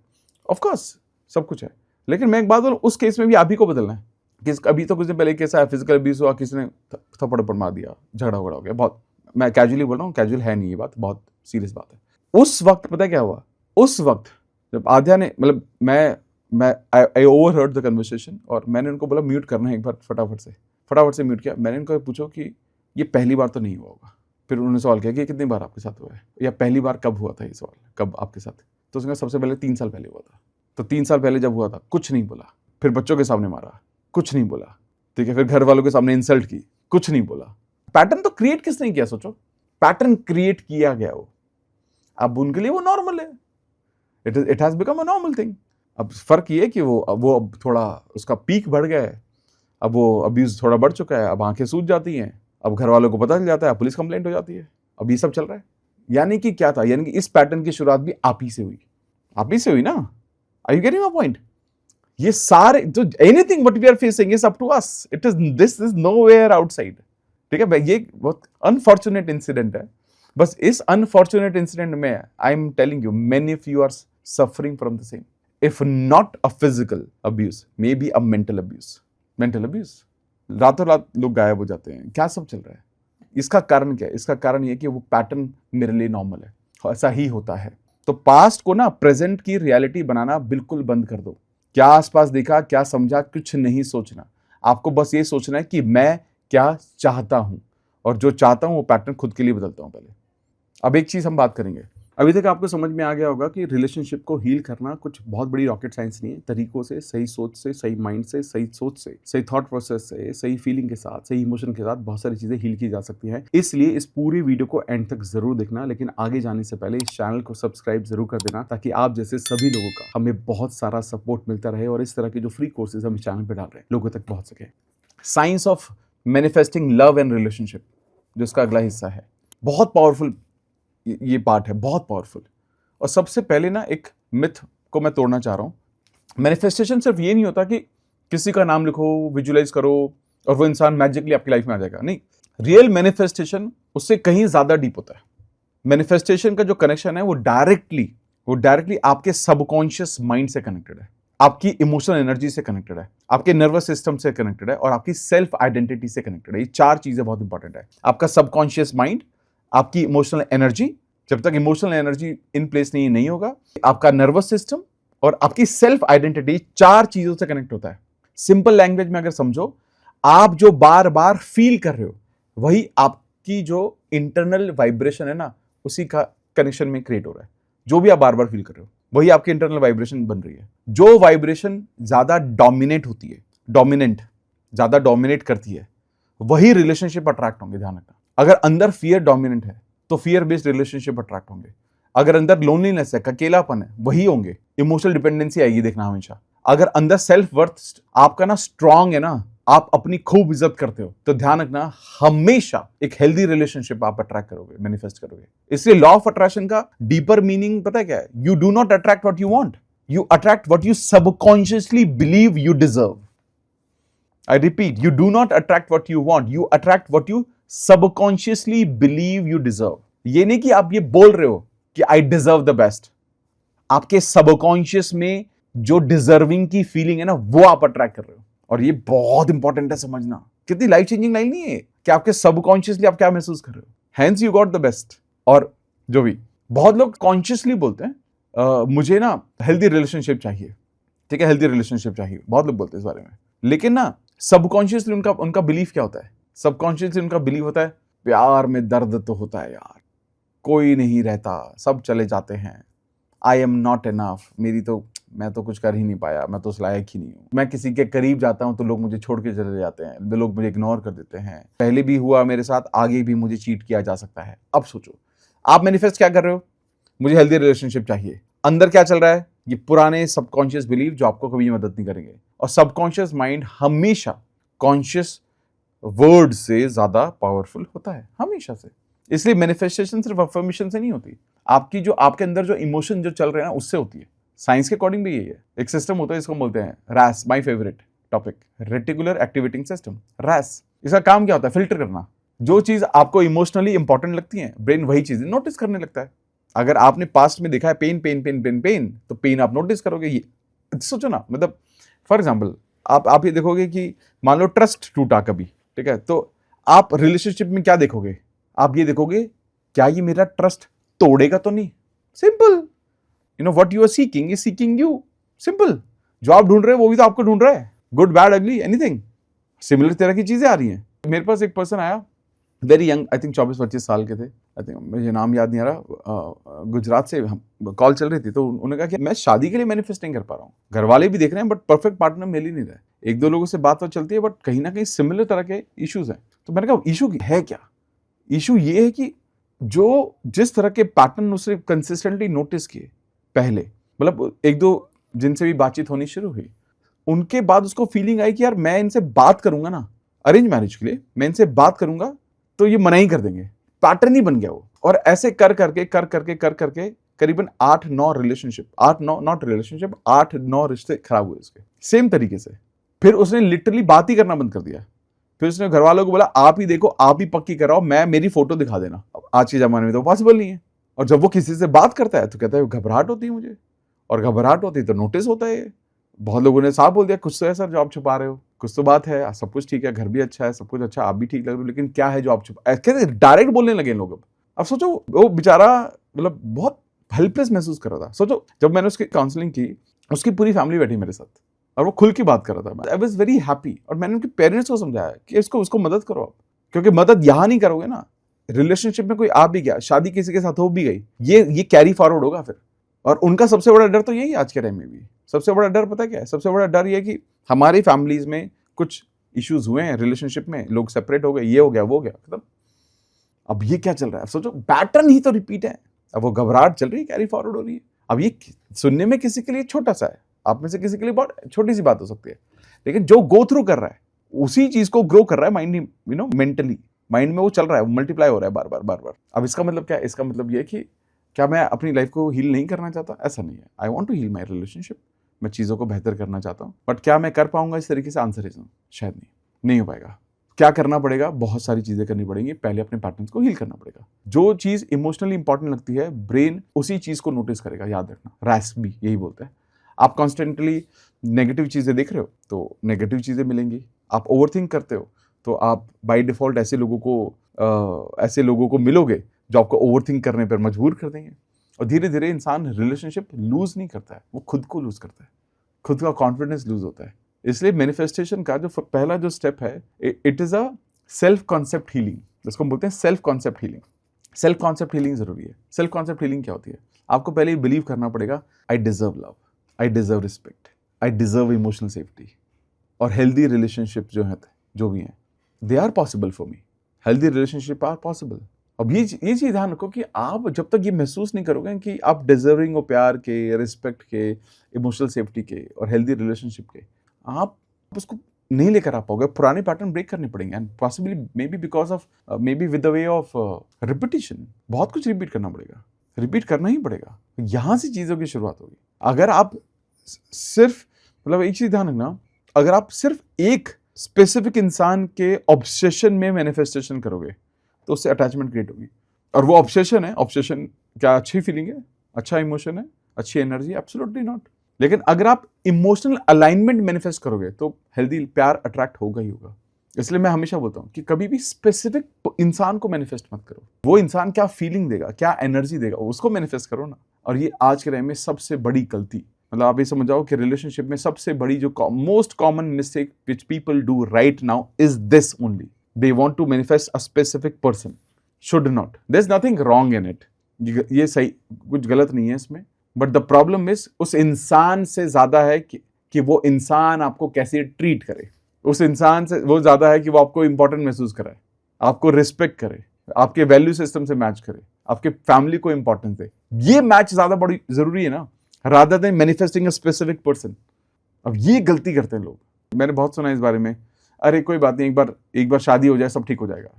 A: ऑफ कोर्स सब कुछ है। लेकिन मैं एक बात बोलूं, उस केस में भी आप ही को बदलना है। अभी तो कुछ दिन पहले केस आया, फिजिकल अब्यूज हुआ, किसी ने थप्पड़ पर मार दिया, झगड़ा हो गया, बहुत, मैं कैजुअली बोल रहा हूँ, कैजुअल है नहीं ये बात, बहुत सीरियस बात है। उस वक्त पता है क्या हुआ? उस वक्त जब आध्या ने, मतलब मैं आई ओवरहर्ड द कन्वर्सेशन, और मैंने उनको बोला म्यूट करना है एक बार, फटाफट से म्यूट किया। मैंने उनको पूछा कि ये पहली बार तो नहीं हुआ होगा। फिर उन्होंने सवाल किया कि कितनी बार आपके साथ हुआ है, या पहली बार कब हुआ था, ये सवाल कब आपके साथ? तो उसने सबसे पहले 3 साल पहले हुआ था। तो 3 साल पहले जब हुआ था कुछ नहीं बोला, फिर बच्चों के सामने मारा, कुछ नहीं बोला, ठीक है, फिर घर वालों के सामने इंसल्ट की, कुछ नहीं बोला। पैटर्न तो क्रिएट किसने किया? सोचो, पैटर्न क्रिएट किया गया वो, अब उनके लिए वो नॉर्मल है, it has become a normal thing. अब फर्क ये है कि वो अब थोड़ा उसका पीक बढ़ गया है, अब वो अब्यूज थोड़ा बढ़ चुका है, अब आंखें सूज जाती हैं, अब घर वालों को पता चल जाता है, पुलिस कंप्लेंट हो जाती है, अब ये सब चल रहा है। यानी कि क्या था? यानी कि इस पैटर्न की शुरुआत भी आप ही से हुई ना। Are you getting my point? ये सारे जो anything what we are facing is up to us, this is nowhere outside, ठीक है। ये बहुत अनफॉर्चुनेट इंसिडेंट है। बस इस अनफॉर्चुनेट इंसिडेंट में I am telling you, many of you are suffering from the same, if not a physical abuse, maybe a mental abuse. रातों रात लोग गायब हो जाते हैं, क्या सब चल रहा है? इसका कारण क्या है? इसका कारण ये कि वो पैटर्न मेरे लिए नॉर्मल है, ऐसा ही होता है। तो पास्ट को ना प्रेजेंट की रियलिटी बनाना बिल्कुल बंद कर दो। क्या आसपास देखा, क्या समझा, कुछ नहीं सोचना। आपको बस ये सोचना है कि मैं क्या चाहता हूं, और जो चाहता हूं वो पैटर्न खुद के लिए बदलता हूं पहले। अब एक चीज हम बात करेंगे, अभी तक आपको समझ में आ गया होगा कि रिलेशनशिप को हील करना कुछ बहुत बड़ी रॉकेट साइंस नहीं है। तरीकों से, सही सोच से, सही माइंड से, सही सोच से, सही थॉट प्रोसेस से, सही फीलिंग के साथ, सही इमोशन के साथ बहुत सारी चीजें हील की जा सकती हैं। इसलिए इस पूरी वीडियो को एंड तक जरूर देखना। लेकिन आगे जाने से पहले इस चैनल को सब्सक्राइब जरूर कर देना, ताकि आप जैसे सभी लोगों का हमें बहुत सारा सपोर्ट मिलता रहे, और इस तरह के जो फ्री कोर्सेज हम इस चैनल पर डाल रहे हैं लोगों तक पहुंच सके। Science of manifesting love and relationship, जो इसका अगला हिस्सा है, बहुत पावरफुल ये पार्ट है, बहुत पावरफुल। और सबसे पहले ना एक मिथ को मैं तोड़ना चाह रहा हूं। मैनिफेस्टेशन सिर्फ ये नहीं होता कि किसी का नाम लिखो, विजुअलाइज करो और वो इंसान मैजिकली आपकी लाइफ में आ जाएगा, नहीं। रियल मैनिफेस्टेशन उससे कहीं ज्यादा डीप होता है। मैनिफेस्टेशन का जो कनेक्शन है वो डायरेक्टली आपके सबकॉन्शियस माइंड से कनेक्टेड है, आपकी इमोशनल एनर्जी से कनेक्टेड है, आपके नर्वस सिस्टम से कनेक्टेड है, और आपकी सेल्फ आइडेंटिटी से कनेक्टेड है। ये 4 चीजें बहुत इंपॉर्टेंट है। आपका सबकॉन्शियस माइंड, आपकी इमोशनल एनर्जी, जब तक इमोशनल एनर्जी इन प्लेस नहीं होगा, आपका नर्वस सिस्टम और आपकी सेल्फ आइडेंटिटी, 4 चीजों से कनेक्ट होता है। सिंपल लैंग्वेज में अगर समझो, आप जो बार बार फील कर रहे हो वही आपकी जो इंटरनल वाइब्रेशन है ना, उसी का कनेक्शन में क्रिएट हो रहा है। जो भी आप बार बार फील कर रहे हो वही आपकी इंटरनल वाइब्रेशन बन रही है। जो वाइब्रेशन ज्यादा डोमिनेट होती है, ज्यादा डोमिनेट करती है, वही रिलेशनशिप अट्रैक्ट होंगे। ध्यान रखना, अगर अंदर फियर डोमिनेंट है तो फियर बेस्ड रिलेशनशिप अट्रैक्ट होंगे। अगर अंदर लोनलीनेस है, अकेलापन है, वही होंगे। इमोशनल डिपेंडेंसी आएगी, देखना हमेशा। अगर अंदर सेल्फ वर्थ आपका ना स्ट्रांग है ना, आप अपनी खूब इज्जत करते हो, तो ध्यान रखना हमेशा एक हेल्दी रिलेशनशिप आप अट्रैक्ट करोगे, मैनिफेस्ट करोगे। इसलिए लॉ ऑफ अट्रैक्शन का डीपर मीनिंग पता है क्या है? You do not attract what you want, you attract what you subconsciously believe you deserve. I repeat, you do not attract what you want, you attract what you subconsciously believe you deserve. ये नहीं कि आप ये बोल रहे हो कि I deserve the best. आपके सबकॉन्शियस में जो डिजर्विंग की फीलिंग है ना, वो आप अट्रैक्ट कर रहे हो। और ये बहुत इंपॉर्टेंट है समझना। कितनी लाइफ चेंजिंग लाइन नहीं है कि आपके सबकॉन्शियसली आप क्या महसूस कर रहे हो। Hence you got the best. और जो भी बहुत लोग कॉन्शियसली बोलते हैं मुझे ना हेल्दी रिलेशनशिप चाहिए, ठीक है, हेल्दी रिलेशनशिप चाहिए, बहुत लोग बोलते हैं इस बारे में। लेकिन ना सबकॉन्शियसली उनका बिलीफ क्या होता है? सबकॉन्शियसली उनका बिलीफ होता है प्यार में दर्द तो होता है यार, कोई नहीं रहता, सब चले जाते हैं, आई एम नॉट इनफ, मैं तो कुछ कर ही नहीं पाया, मैं तो उस लायक ही नहीं हूँ, मैं किसी के करीब जाता हूँ तो लोग मुझे छोड़ के चले जाते हैं, लोग मुझे इग्नोर कर देते हैं, पहले भी हुआ मेरे साथ, आगे भी मुझे चीट किया जा सकता है। अब सोचो आप मैनिफेस्ट क्या कर रहे हो? मुझे हेल्दी रिलेशनशिप चाहिए। अंदर क्या चल रहा है? ये पुराने सबकॉन्शियस बिलीफ जो आपको कभी मदद नहीं करेंगे। और सबकॉन्शियस माइंड हमेशा कॉन्शियस वर्ड से ज्यादा पावरफुल होता है, हमेशा से। इसलिए मैनिफेस्टेशन सिर्फ अफर्मेशन से नहीं होती, आपके अंदर जो इमोशन जो चल रहे हैं ना, उससे होती है। साइंस के अकॉर्डिंग भी यही है। एक सिस्टम होता है, इसको बोलते हैं RAS, my favourite topic, reticular activating system, RAS. इसका काम क्या होता है? फिल्टर करना। जो चीज आपको इमोशनली इंपॉर्टेंट लगती है, ब्रेन वही चीजें नोटिस करने लगता है। अगर आपने पास्ट में देखा है pain pain pain pain pain, तो पेन आप नोटिस करोगे। ये सोचो ना, मतलब फॉर एग्जाम्पल आप ये देखोगे कि मान लो ट्रस्ट टूटा कभी, ठीक है, तो आप रिलेशनशिप में क्या देखोगे? आप ये देखोगे क्या ये मेरा ट्रस्ट तोड़ेगा तो नहीं। Simple, you know what you are seeking is seeking you. Simple, जो आप ढूंढ रहे हो वो भी तो आपको ढूंढ रहा है। गुड बैड अगली एनीथिंग, सिमिलर तरह की चीजें आ रही हैं। मेरे पास एक पर्सन आया, वेरी यंग, आई थिंक 24-25 साल के थे, आई थिंक मुझे नाम याद नहीं आ रहा, गुजरात से कॉल चल रही थी। तो उन्होंने कहा कि मैं शादी के लिए मैनिफेस्ट नहीं कर पा रहा हूँ, घर वाले भी देख रहे हैं बट परफेक्ट पार्टनर मिल ही नहीं रहा है। एक दो लोगों से बात तो चलती है बट कहीं ना कहीं सिमिलर तरह के इश्यूज हैं। तो मैंने कहा इशू है क्या? इशू ये है कि जो जिस तरह के पैटर्न उसने कंसिस्टेंटली नोटिस किए पहले, मतलब एक दो जिनसे भी बातचीत होनी शुरू हुई, उनके बाद उसको फीलिंग आई कि यार मैं इनसे बात करूंगा ना अरेंज मैरिज के लिए, मैं इनसे बात करूंगा तो ये मना ही कर देंगे। पैटर्न ही बन गया वो। और ऐसे कर करके करीबन 8-9 रिलेशनशिप, 8-9 रिश्ते खराब हुए उसके, सेम तरीके से। फिर उसने लिटरली बात ही करना बंद कर दिया। फिर उसने घर वालों को बोला आप ही देखो, आप ही पक्की कराओ, मेरी फोटो दिखा देना। आज के जमाने में तो पॉसिबल नहीं है। और जब वो किसी से बात करता है तो कहता है घबराहट होती है मुझे, और घबराहट होती है तो नोटिस होता है। बहुत लोगों ने साफ बोल दिया कुछ तो है सर जो आप छुपा रहे हो, कुछ तो बात है, सब कुछ ठीक है, घर भी अच्छा है, सब कुछ अच्छा, आप भी ठीक लग रहे हो, लेकिन क्या है जो आप छुपा, डायरेक्ट बोलने लगे लोग। अब सोचो वो बेचारा मतलब बहुत हेल्पलेस महसूस कर रहा था। सोचो जब मैंने उसकी काउंसलिंग की, उसकी पूरी फैमिली बैठी मेरे साथ और वो खुल की बात कर रहा था। I was very happy. और मैंने उनके पेरेंट्स को समझाया कि उसको मदद करो आप, क्योंकि मदद यहाँ नहीं करोगे ना, रिलेशनशिप में कोई आ भी गया, शादी किसी के साथ हो भी गई, ये कैरी फॉरवर्ड होगा फिर। और उनका सबसे बड़ा डर तो यही है आज के टाइम में भी। सबसे बड़ा डर पता क्या है? सबसे बड़ा डर ये कि हमारी फैमिलीज में कुछ इश्यूज हुए हैं रिलेशनशिप में, लोग सेपरेट हो गए, ये हो गया वो हो गया, मतलब अब ये क्या चल रहा है? सोचो पैटर्न ही तो रिपीट है। अब वो घबराहट चल रही है, कैरी फॉरवर्ड हो रही है। अब ये सुनने में किसी के लिए छोटा सा है, आप में से किसी के लिए बहुत छोटी सी बात हो सकती है, लेकिन जो गो थ्रू कर रहा है उसी चीज को ग्रो कर रहा है mind, you know mentally mind में वो चल रहा है, मल्टीप्लाई हो रहा है बार बार। अब इसका मतलब क्या है? इसका मतलब ये कि क्या मैं अपनी लाइफ को हील नहीं करना चाहता? ऐसा नहीं है। I want to heal my relationship, मैं चीज़ों को बेहतर करना चाहता हूँ, बट क्या मैं कर पाऊंगा इस तरीके से? आंसर इज नो, शायद नहीं हो पाएगा। क्या करना पड़ेगा? बहुत सारी चीज़ें करनी पड़ेंगी। पहले अपने पैटर्न्स को हील करना पड़ेगा। जो चीज़ इमोशनली इंपॉर्टेंट लगती है, ब्रेन उसी चीज़ को नोटिस करेगा, याद रखना। रैस भी यही बोलते हैं। आप कॉन्स्टेंटली नेगेटिव चीज़ें देख रहे हो तो नेगेटिव चीज़ें मिलेंगी। आप ओवरथिंक करते हो तो आप बाय डिफॉल्ट ऐसे लोगों को मिलोगे जो आपको ओवरथिंक करने पर मजबूर कर देंगे। और धीरे धीरे इंसान रिलेशनशिप लूज नहीं करता है, वो खुद को लूज करता है, खुद का कॉन्फिडेंस लूज होता है। इसलिए मैनिफेस्टेशन का जो पहला जो स्टेप है, it is a self concept healing, जिसको हम बोलते हैं self concept healing. Self concept healing जरूरी है। सेल्फ कॉन्सेप्ट हीलिंग क्या होती है? आपको पहले बिलीव करना पड़ेगा I deserve love, I deserve respect, I deserve emotional safety. और हेल्दी रिलेशनशिप जो भी हैं, they are possible for me. Healthy relationship are possible. अब ये चीज़ ध्यान रखो कि आप जब तक ये महसूस नहीं करोगे कि आप डिजर्विंग हो प्यार के, रिस्पेक्ट के, इमोशनल सेफ्टी के और हेल्दी रिलेशनशिप के, आप उसको नहीं लेकर आ पाओगे। पुराने पैटर्न ब्रेक करने पड़ेंगे and possibly may be because of may be with the way of repetition. बहुत कुछ रिपीट करना पड़ेगा, रिपीट करना ही पड़ेगा। यहाँ से चीज़ों की शुरुआत होगी। अगर आप सिर्फ मतलब एक चीज़ ध्यान रखना, अगर आप सिर्फ एक स्पेसिफिक इंसान के ऑब्सेशन में मैनिफेस्टेशन करोगे तो उससे अटैचमेंट क्रिएट होगी। और वो ऑब्सेशन है, ऑब्सेशन क्या अच्छी फीलिंग है, अच्छा इमोशन है, अच्छी एनर्जी? Absolutely not. लेकिन अगर आप इमोशनल अलाइनमेंट मैनिफेस्ट करोगे तो हेल्दी प्यार अट्रैक्ट होगा ही होगा। इसलिए मैं हमेशा बोलता हूँ कि कभी भी स्पेसिफिक इंसान को मैनिफेस्ट मत करो। वो इंसान क्या फीलिंग देगा, क्या एनर्जी देगा, उसको मैनिफेस्ट करो ना। और ये आज के टाइम में सबसे बड़ी गलती, मतलब आप ये समझ जाओ कि रिलेशनशिप में सबसे बड़ी जो most common mistake which people do right now is this only. They want to manifest a specific person. Should not. There's nothing wrong in it. ये सही, कुछ गलत नहीं है इसमें। But the problem is उस इंसान से ज़्यादा है कि वो इंसान आपको कैसे ट्रीट करे। उस इंसान से वो ज़्यादा है कि वो आपको इंपॉर्टेंट महसूस कराए, आपको रिस्पेक्ट करे, आपके वैल्यू सिस्टम से मैच करे, आपके फैमिली को इंपॉर्टेंस दे। ये मैच ज़्यादा बड़ी ज़रूरी है ना, rather than manifesting a specific person. अब ये गलती करते हैं लोग। मैंने बहुत सुना इस बारे में, अरे कोई बात नहीं, एक बार शादी हो जाए सब ठीक हो जाएगा।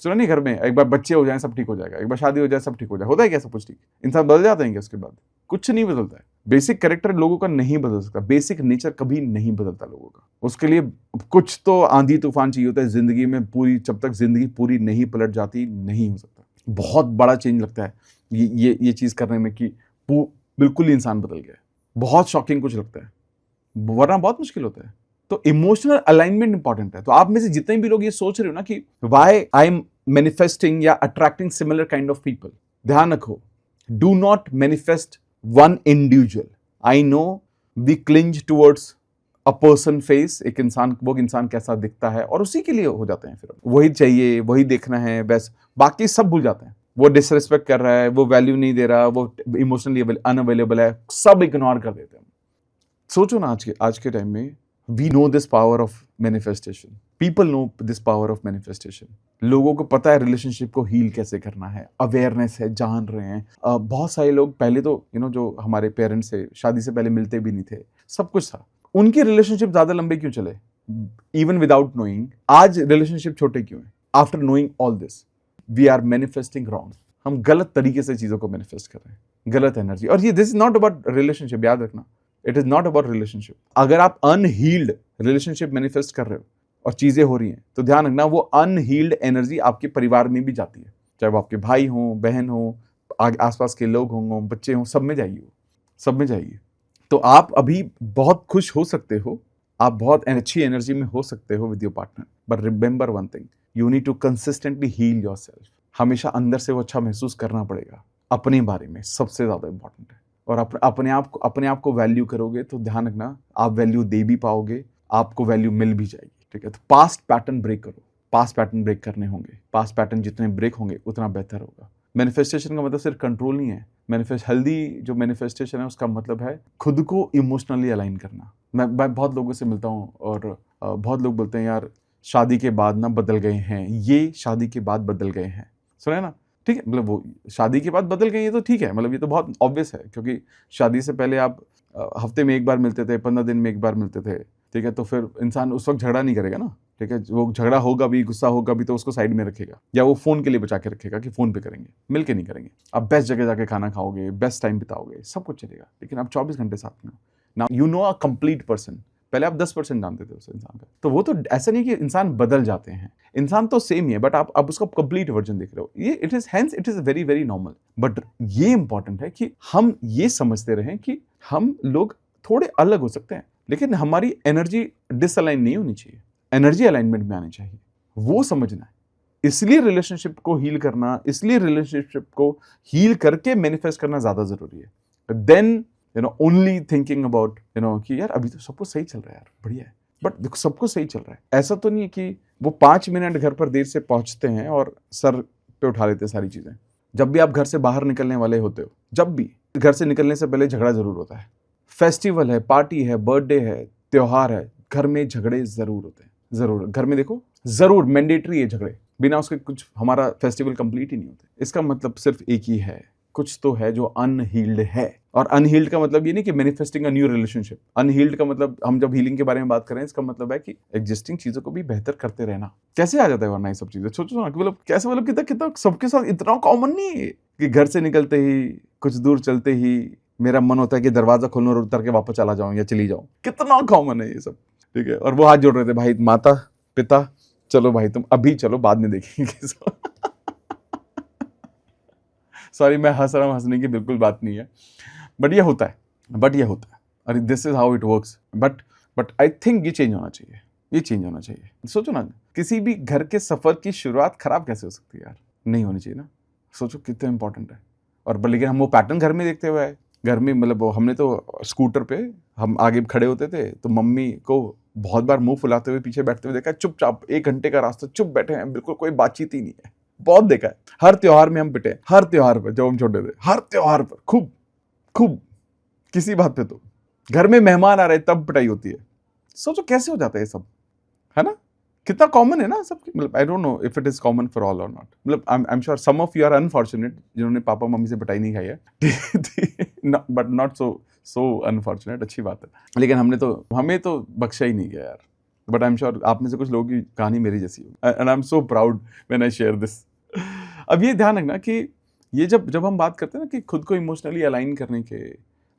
A: सुना नहीं, घर में एक बार बच्चे हो जाए सब ठीक हो जाएगा, एक बार शादी हो जाए सब ठीक हो जाए। होता है क्या सब कुछ ठीक? इंसान बदल जाते हैं क्या उसके बाद? कुछ नहीं बदलता है। बेसिक कैरेक्टर लोगों का नहीं बदल सकता, बेसिक नेचर कभी नहीं बदलता लोगों का। उसके लिए कुछ तो आंधी तूफान चाहिए होता है जिंदगी में पूरी, जब तक जिंदगी पूरी नहीं पलट जाती नहीं हो सकता। बहुत बड़ा चेंज लगता है ये चीज करने में कि बिल्कुल ही इंसान बदल गया। बहुत शॉकिंग कुछ लगता है, वरना बहुत मुश्किल होता है। तो इमोशनल अलाइनमेंट इंपॉर्टेंट है। तो आप में से जितने भी लोग ये सोच रहे हो ना कि वाई आई एम मैनिफेस्टिंग या attracting similar kind of people, ध्यान रखो, do not manifest one individual. I know we cling towards a person face, एक इंसान, वो इंसान कैसा दिखता है और उसी के लिए हो जाते हैं। फिर वही चाहिए, वही देखना है, बस बाकी सब भूल जाते हैं। वो डिसरिस्पेक्ट कर रहा है, वो वैल्यू नहीं दे रहा, वो इमोशनली अनअवेलेबल है, सब इग्नोर कर देते हैं। सोचो ना, आज के टाइम में we know this power of manifestation. People know this power of manifestation. लोगों को पता है रिलेशनशिप को हील कैसे करना है, अवेयरनेस है, जान रहे हैं। बहुत सारे लोग पहले तो जो हमारे पेरेंट्स से शादी से पहले मिलते भी नहीं थे, सब कुछ था, उनकी रिलेशनशिप ज्यादा लंबे क्यों चले इवन विदाउट नोइंग? आज रिलेशनशिप छोटे क्यों है? After knowing all this we are manifesting wrong. हम गलत तरीके से चीजों को मैनिफेस्ट कर रहे हैं, गलत एनर्जी। और ये this is not about relationship, याद रखना, it is not about relationship. अगर आप अनहील्ड रिलेशनशिप मैनिफेस्ट कर रहे हो और चीजें हो रही हैं, तो ध्यान रखना वो अनहील्ड एनर्जी आपके परिवार में भी जाती है, चाहे वो आपके भाई हों, बहन हो, आसपास के लोग होंगे, बच्चे हों, सब में जाइए, सब में जाइए। तो आप अभी बहुत खुश हो सकते हो, आप बहुत अच्छी एनर्जी में हो सकते हो with your partner, but remember one thing, you need to consistently heal yourself. हमेशा अंदर से वो अच्छा महसूस करना पड़ेगा अपने बारे में, सबसे ज्यादा इंपॉर्टेंट है। और अपने आप को वैल्यू करोगे तो ध्यान रखना आप वैल्यू दे भी पाओगे, आपको वैल्यू मिल भी जाएगी। ठीक है, तो पास्ट पैटर्न ब्रेक करो, पास्ट पैटर्न ब्रेक करने होंगे। पास्ट पैटर्न जितने ब्रेक होंगे उतना बेहतर होगा। मैनिफेस्टेशन का मतलब सिर्फ कंट्रोल नहीं है। हेल्दी जो मैनिफेस्टेशन है उसका मतलब है खुद को इमोशनली अलाइन करना। मैं बहुत लोगों से मिलता हूँ और बहुत लोग बोलते हैं यार शादी के बाद ना बदल गए हैं, ये शादी के बाद बदल गए हैं। सुना है ना? ठीक है, मतलब वो शादी के बाद बदल गए, ये तो ठीक है, मतलब ये तो बहुत ऑब्वियस है, क्योंकि शादी से पहले आप हफ्ते में एक बार मिलते थे, 15 दिन में एक बार मिलते थे। ठीक है, तो फिर इंसान उस वक्त झगड़ा नहीं करेगा ना। ठीक है, वो झगड़ा होगा भी, गुस्सा होगा भी, तो उसको साइड में रखेगा, या वो फोन के लिए बचा के रखेगा कि फोन पे करेंगे, मिल के नहीं करेंगे। आप बेस्ट जगह जाके खाना खाओगे, बेस्ट टाइम बिताओगे, सब कुछ चलेगा, लेकिन आप 24 घंटे साथ में हो ना। You know a complete person. पहले आप 10% जानते थे उस इंसान का, तो वो तो ऐसा नहीं कि इंसान बदल जाते हैं, इंसान तो सेम ही है, बट आप उसका कंप्लीट वर्जन देख रहे हो। ये it is very very normal. But ये इंपॉर्टेंट है कि हम ये समझते रहें कि हम लोग थोड़े अलग हो सकते हैं, लेकिन हमारी एनर्जी डिसअलाइन नहीं होनी चाहिए, एनर्जी अलाइनमेंट में आनी चाहिए, वो समझना है। इसलिए रिलेशनशिप को हील करना, इसलिए रिलेशनशिप को हील करके मैनिफेस्ट करना ज्यादा जरूरी है। देन ओनली थिंकिंग अबाउट कि यार अभी तो सब कुछ सही चल रहा है यार, बढ़िया है, बट देखो सब कुछ सही चल रहा है। ऐसा तो नहीं है कि वो 5 मिनट घर पर देर से पहुंचते हैं और सर पे उठा लेते हैं सारी चीजें। जब भी आप घर से बाहर निकलने वाले होते हो, जब भी घर से निकलने से पहले झगड़ा जरूर होता है। फेस्टिवल है, पार्टी है, बर्थडे है, त्योहार है, घर में झगड़े जरूर होते हैं, जरूर। घर में देखो जरूर मैंडेटरी है झगड़े, बिना उसके कुछ हमारा फेस्टिवल कंप्लीट ही नहीं होते। इसका मतलब सिर्फ एक ही है, कुछ तो है जो अनहील्ड है। और अनहील्ड का मतलब ये नहीं कि manifesting a new relationship. Unhealed का मतलब, हम जब हीलिंग के बारे में बात करें, इसका मतलब है कि एग्जिस्टिंग चीजों को भी बेहतर करते रहना। कैसे आ जाता है वरना ये सब चीजें? सोचो ना, मतलब कैसे, मतलब कितना कितना सबके साथ इतना कॉमन नहीं है कि घर से निकलते ही कुछ दूर चलते ही मेरा मन होता है कि दरवाजा खोलूं और उतर के वापस चला जाऊं या चली जाऊं। कितना कॉमन है ये सब, ठीक है। और वो हाथ जोड़ रहे थे, भाई माता पिता चलो भाई तुम अभी चलो, बाद में देखेंगे। सॉरी मैं हंस रहा हूँ, हंसने की बिल्कुल बात नहीं है, बट ये होता है, अरे this is how it works. But I think ये चेंज होना चाहिए, ये चेंज होना चाहिए। सोचो ना, किसी भी घर के सफर की शुरुआत खराब कैसे हो सकती है यार? नहीं होनी चाहिए ना। सोचो कितना इंपॉर्टेंट है। और लेकिन हम वो पैटर्न घर में देखते हुए आए। घर में मतलब हमने तो स्कूटर पे हम आगे खड़े होते थे तो मम्मी को बहुत बार मुंह फुलाते हुए पीछे बैठते हुए देखा है, चुपचाप 1 घंटे का रास्ता चुप बैठे हैं, बिल्कुल कोई बातचीत ही नहीं है। बहुत देखा है। हर त्योहार में हम पिटे, हर त्योहार पर जब हम छोटे थे, हर त्योहार पर खूब खूब, किसी बात पे तो घर में मेहमान आ रहे तब पिटाई होती है। सोचो कैसे हो जाता है ये सब, है ना? कितना कॉमन है ना सब। मतलब I don't know if it is common for all और नॉट। मतलब I am sure some of you are unfortunate जिन्होंने पापा मम्मी से पिटाई नहीं खाई है, बट नॉट सो अनफॉर्चुनेट। अच्छी बात है। लेकिन हमें तो बख्शा ही नहीं गया यार। बट आई एम श्योर आप में से कुछ लोगों की कहानी मेरी जैसी हो, and I am so proud when I share this. अब ये ध्यान रखना कि ये जब हम बात करते हैं ना कि खुद को इमोशनली अलाइन करने के,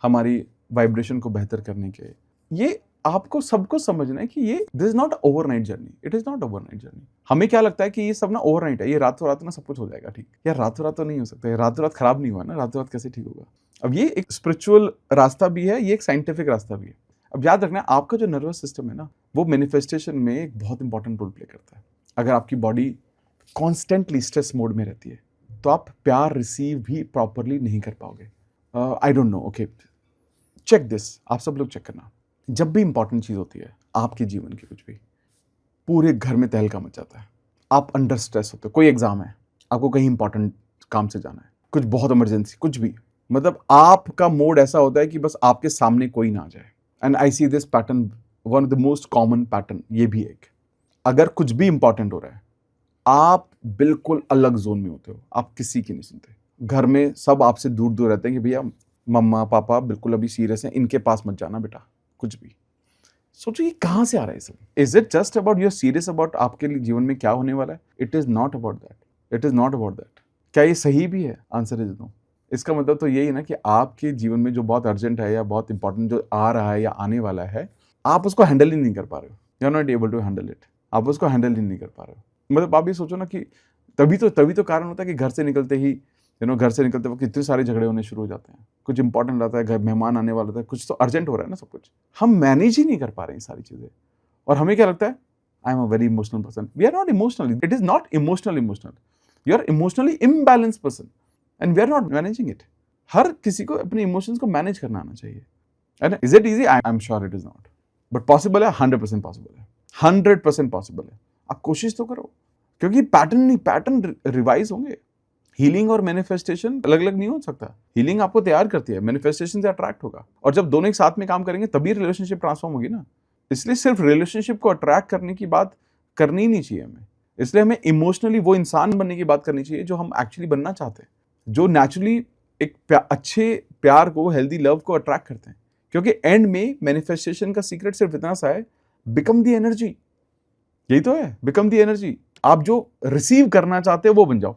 A: हमारी वाइब्रेशन को बेहतर करने के, ये आपको सबको समझना है कि ये this is not overnight journey. It is not overnight journey. हमें क्या लगता है कि ये सब ना ओवरनाइट है, ये रातों रात ना सब कुछ हो जाएगा ठीक। यार रातों रात तो नहीं हो सकता, रातों रात खराब नहीं हुआ ना, रातों रात कैसे ठीक होगा? अब ये एक स्पिरिचुअल रास्ता भी है, ये एक साइंटिफिक रास्ता भी है। अब याद रखना, आपका जो नर्वस सिस्टम है ना, वो मैनिफेस्टेशन में एक बहुत इंपॉर्टेंट रोल प्ले करता है। अगर आपकी बॉडी कॉन्स्टेंटली स्ट्रेस मोड में रहती है तो आप प्यार रिसीव भी प्रॉपरली नहीं कर पाओगे। I don't know, okay, check this, आप सब लोग चेक करना। जब भी इंपॉर्टेंट चीज होती है आपके जीवन की, कुछ भी, पूरे घर में तहलका मच जाता है। आप अंडर स्ट्रेस होते हो, कोई एग्जाम है, आपको कहीं इंपॉर्टेंट काम से जाना है, कुछ बहुत इमरजेंसी, कुछ भी, मतलब आपका मोड ऐसा होता है कि बस आपके सामने कोई ना आ जाए। And I see this pattern, one of the most common pattern ये भी एक, अगर कुछ भी इंपॉर्टेंट हो रहा है आप बिल्कुल अलग जोन में होते हो, आप किसी की नहीं सुनते। घर में सब आपसे दूर दूर रहते हैं कि भैया मम्मा पापा बिल्कुल अभी सीरियस हैं, इनके पास मत जाना बेटा, कुछ भी। सोचो ये कहां से आ रहा है सब? Is it just about your serious about आपके लिए जीवन में क्या होने वाला है? It is not about that, it is not about that. क्या ये सही भी है? Answer is no. इसका मतलब तो यही है ना कि आपके जीवन में जो बहुत अर्जेंट है या बहुत इंपॉर्टेंट जो आ रहा है या आने वाला है, आप उसको हैंडल ही नहीं कर पा रहे हो। You are not able to handle it. आप उसको हैंडल ही नहीं कर पा रहे हो। मतलब आप ये सोचो ना कि तभी तो कारण होता है कि घर से निकलते ही घर से निकलते वक्त इतने सारे झगड़े होने शुरू हो जाते हैं। कुछ इंपॉर्टेंट रहता है, घर मेहमान आने वाला था, कुछ तो अर्जेंट हो रहा है ना, सब कुछ हम मैनेज ही नहीं कर पा रहे हैं सारी चीजें। और हमें क्या लगता है, I am a very emotional person. We are not emotional, it is not emotional, you are emotionally imbalance person and we are not managing it. हर किसी को अपने इमोशंस को मैनेज करना आना चाहिए। Is it easy? I am sure it is not, but possible है, 100% possible है, 100% पॉसिबल है। आप कोशिश तो करो, क्योंकि पैटर्न रिवाइज होंगे। हीलिंग और मैनिफेस्टेशन अलग अलग नहीं हो सकता। हीलिंग आपको तैयार करती है, मैनिफेस्टेशन से अट्रैक्ट होगा, और जब दोनों एक साथ में काम करेंगे तभी रिलेशनशिप ट्रांसफॉर्म होगी ना। इसलिए सिर्फ रिलेशनशिप को अट्रैक्ट करने की बात करनी ही नहीं चाहिए हमें। इसलिए हमें इमोशनली वो इंसान बनने की बात करनी चाहिए जो हम एक्चुअली बनना चाहते हैं, जो नेचुरली एक अच्छे प्यार को, हेल्दी लव को अट्रैक्ट करते हैं। क्योंकि एंड में मैनिफेस्टेशन का सीक्रेट सिर्फ इतना सा है, बिकम द एनर्जी। यही तो है, बिकम द एनर्जी। आप जो रिसीव करना चाहते हो वो बन जाओ।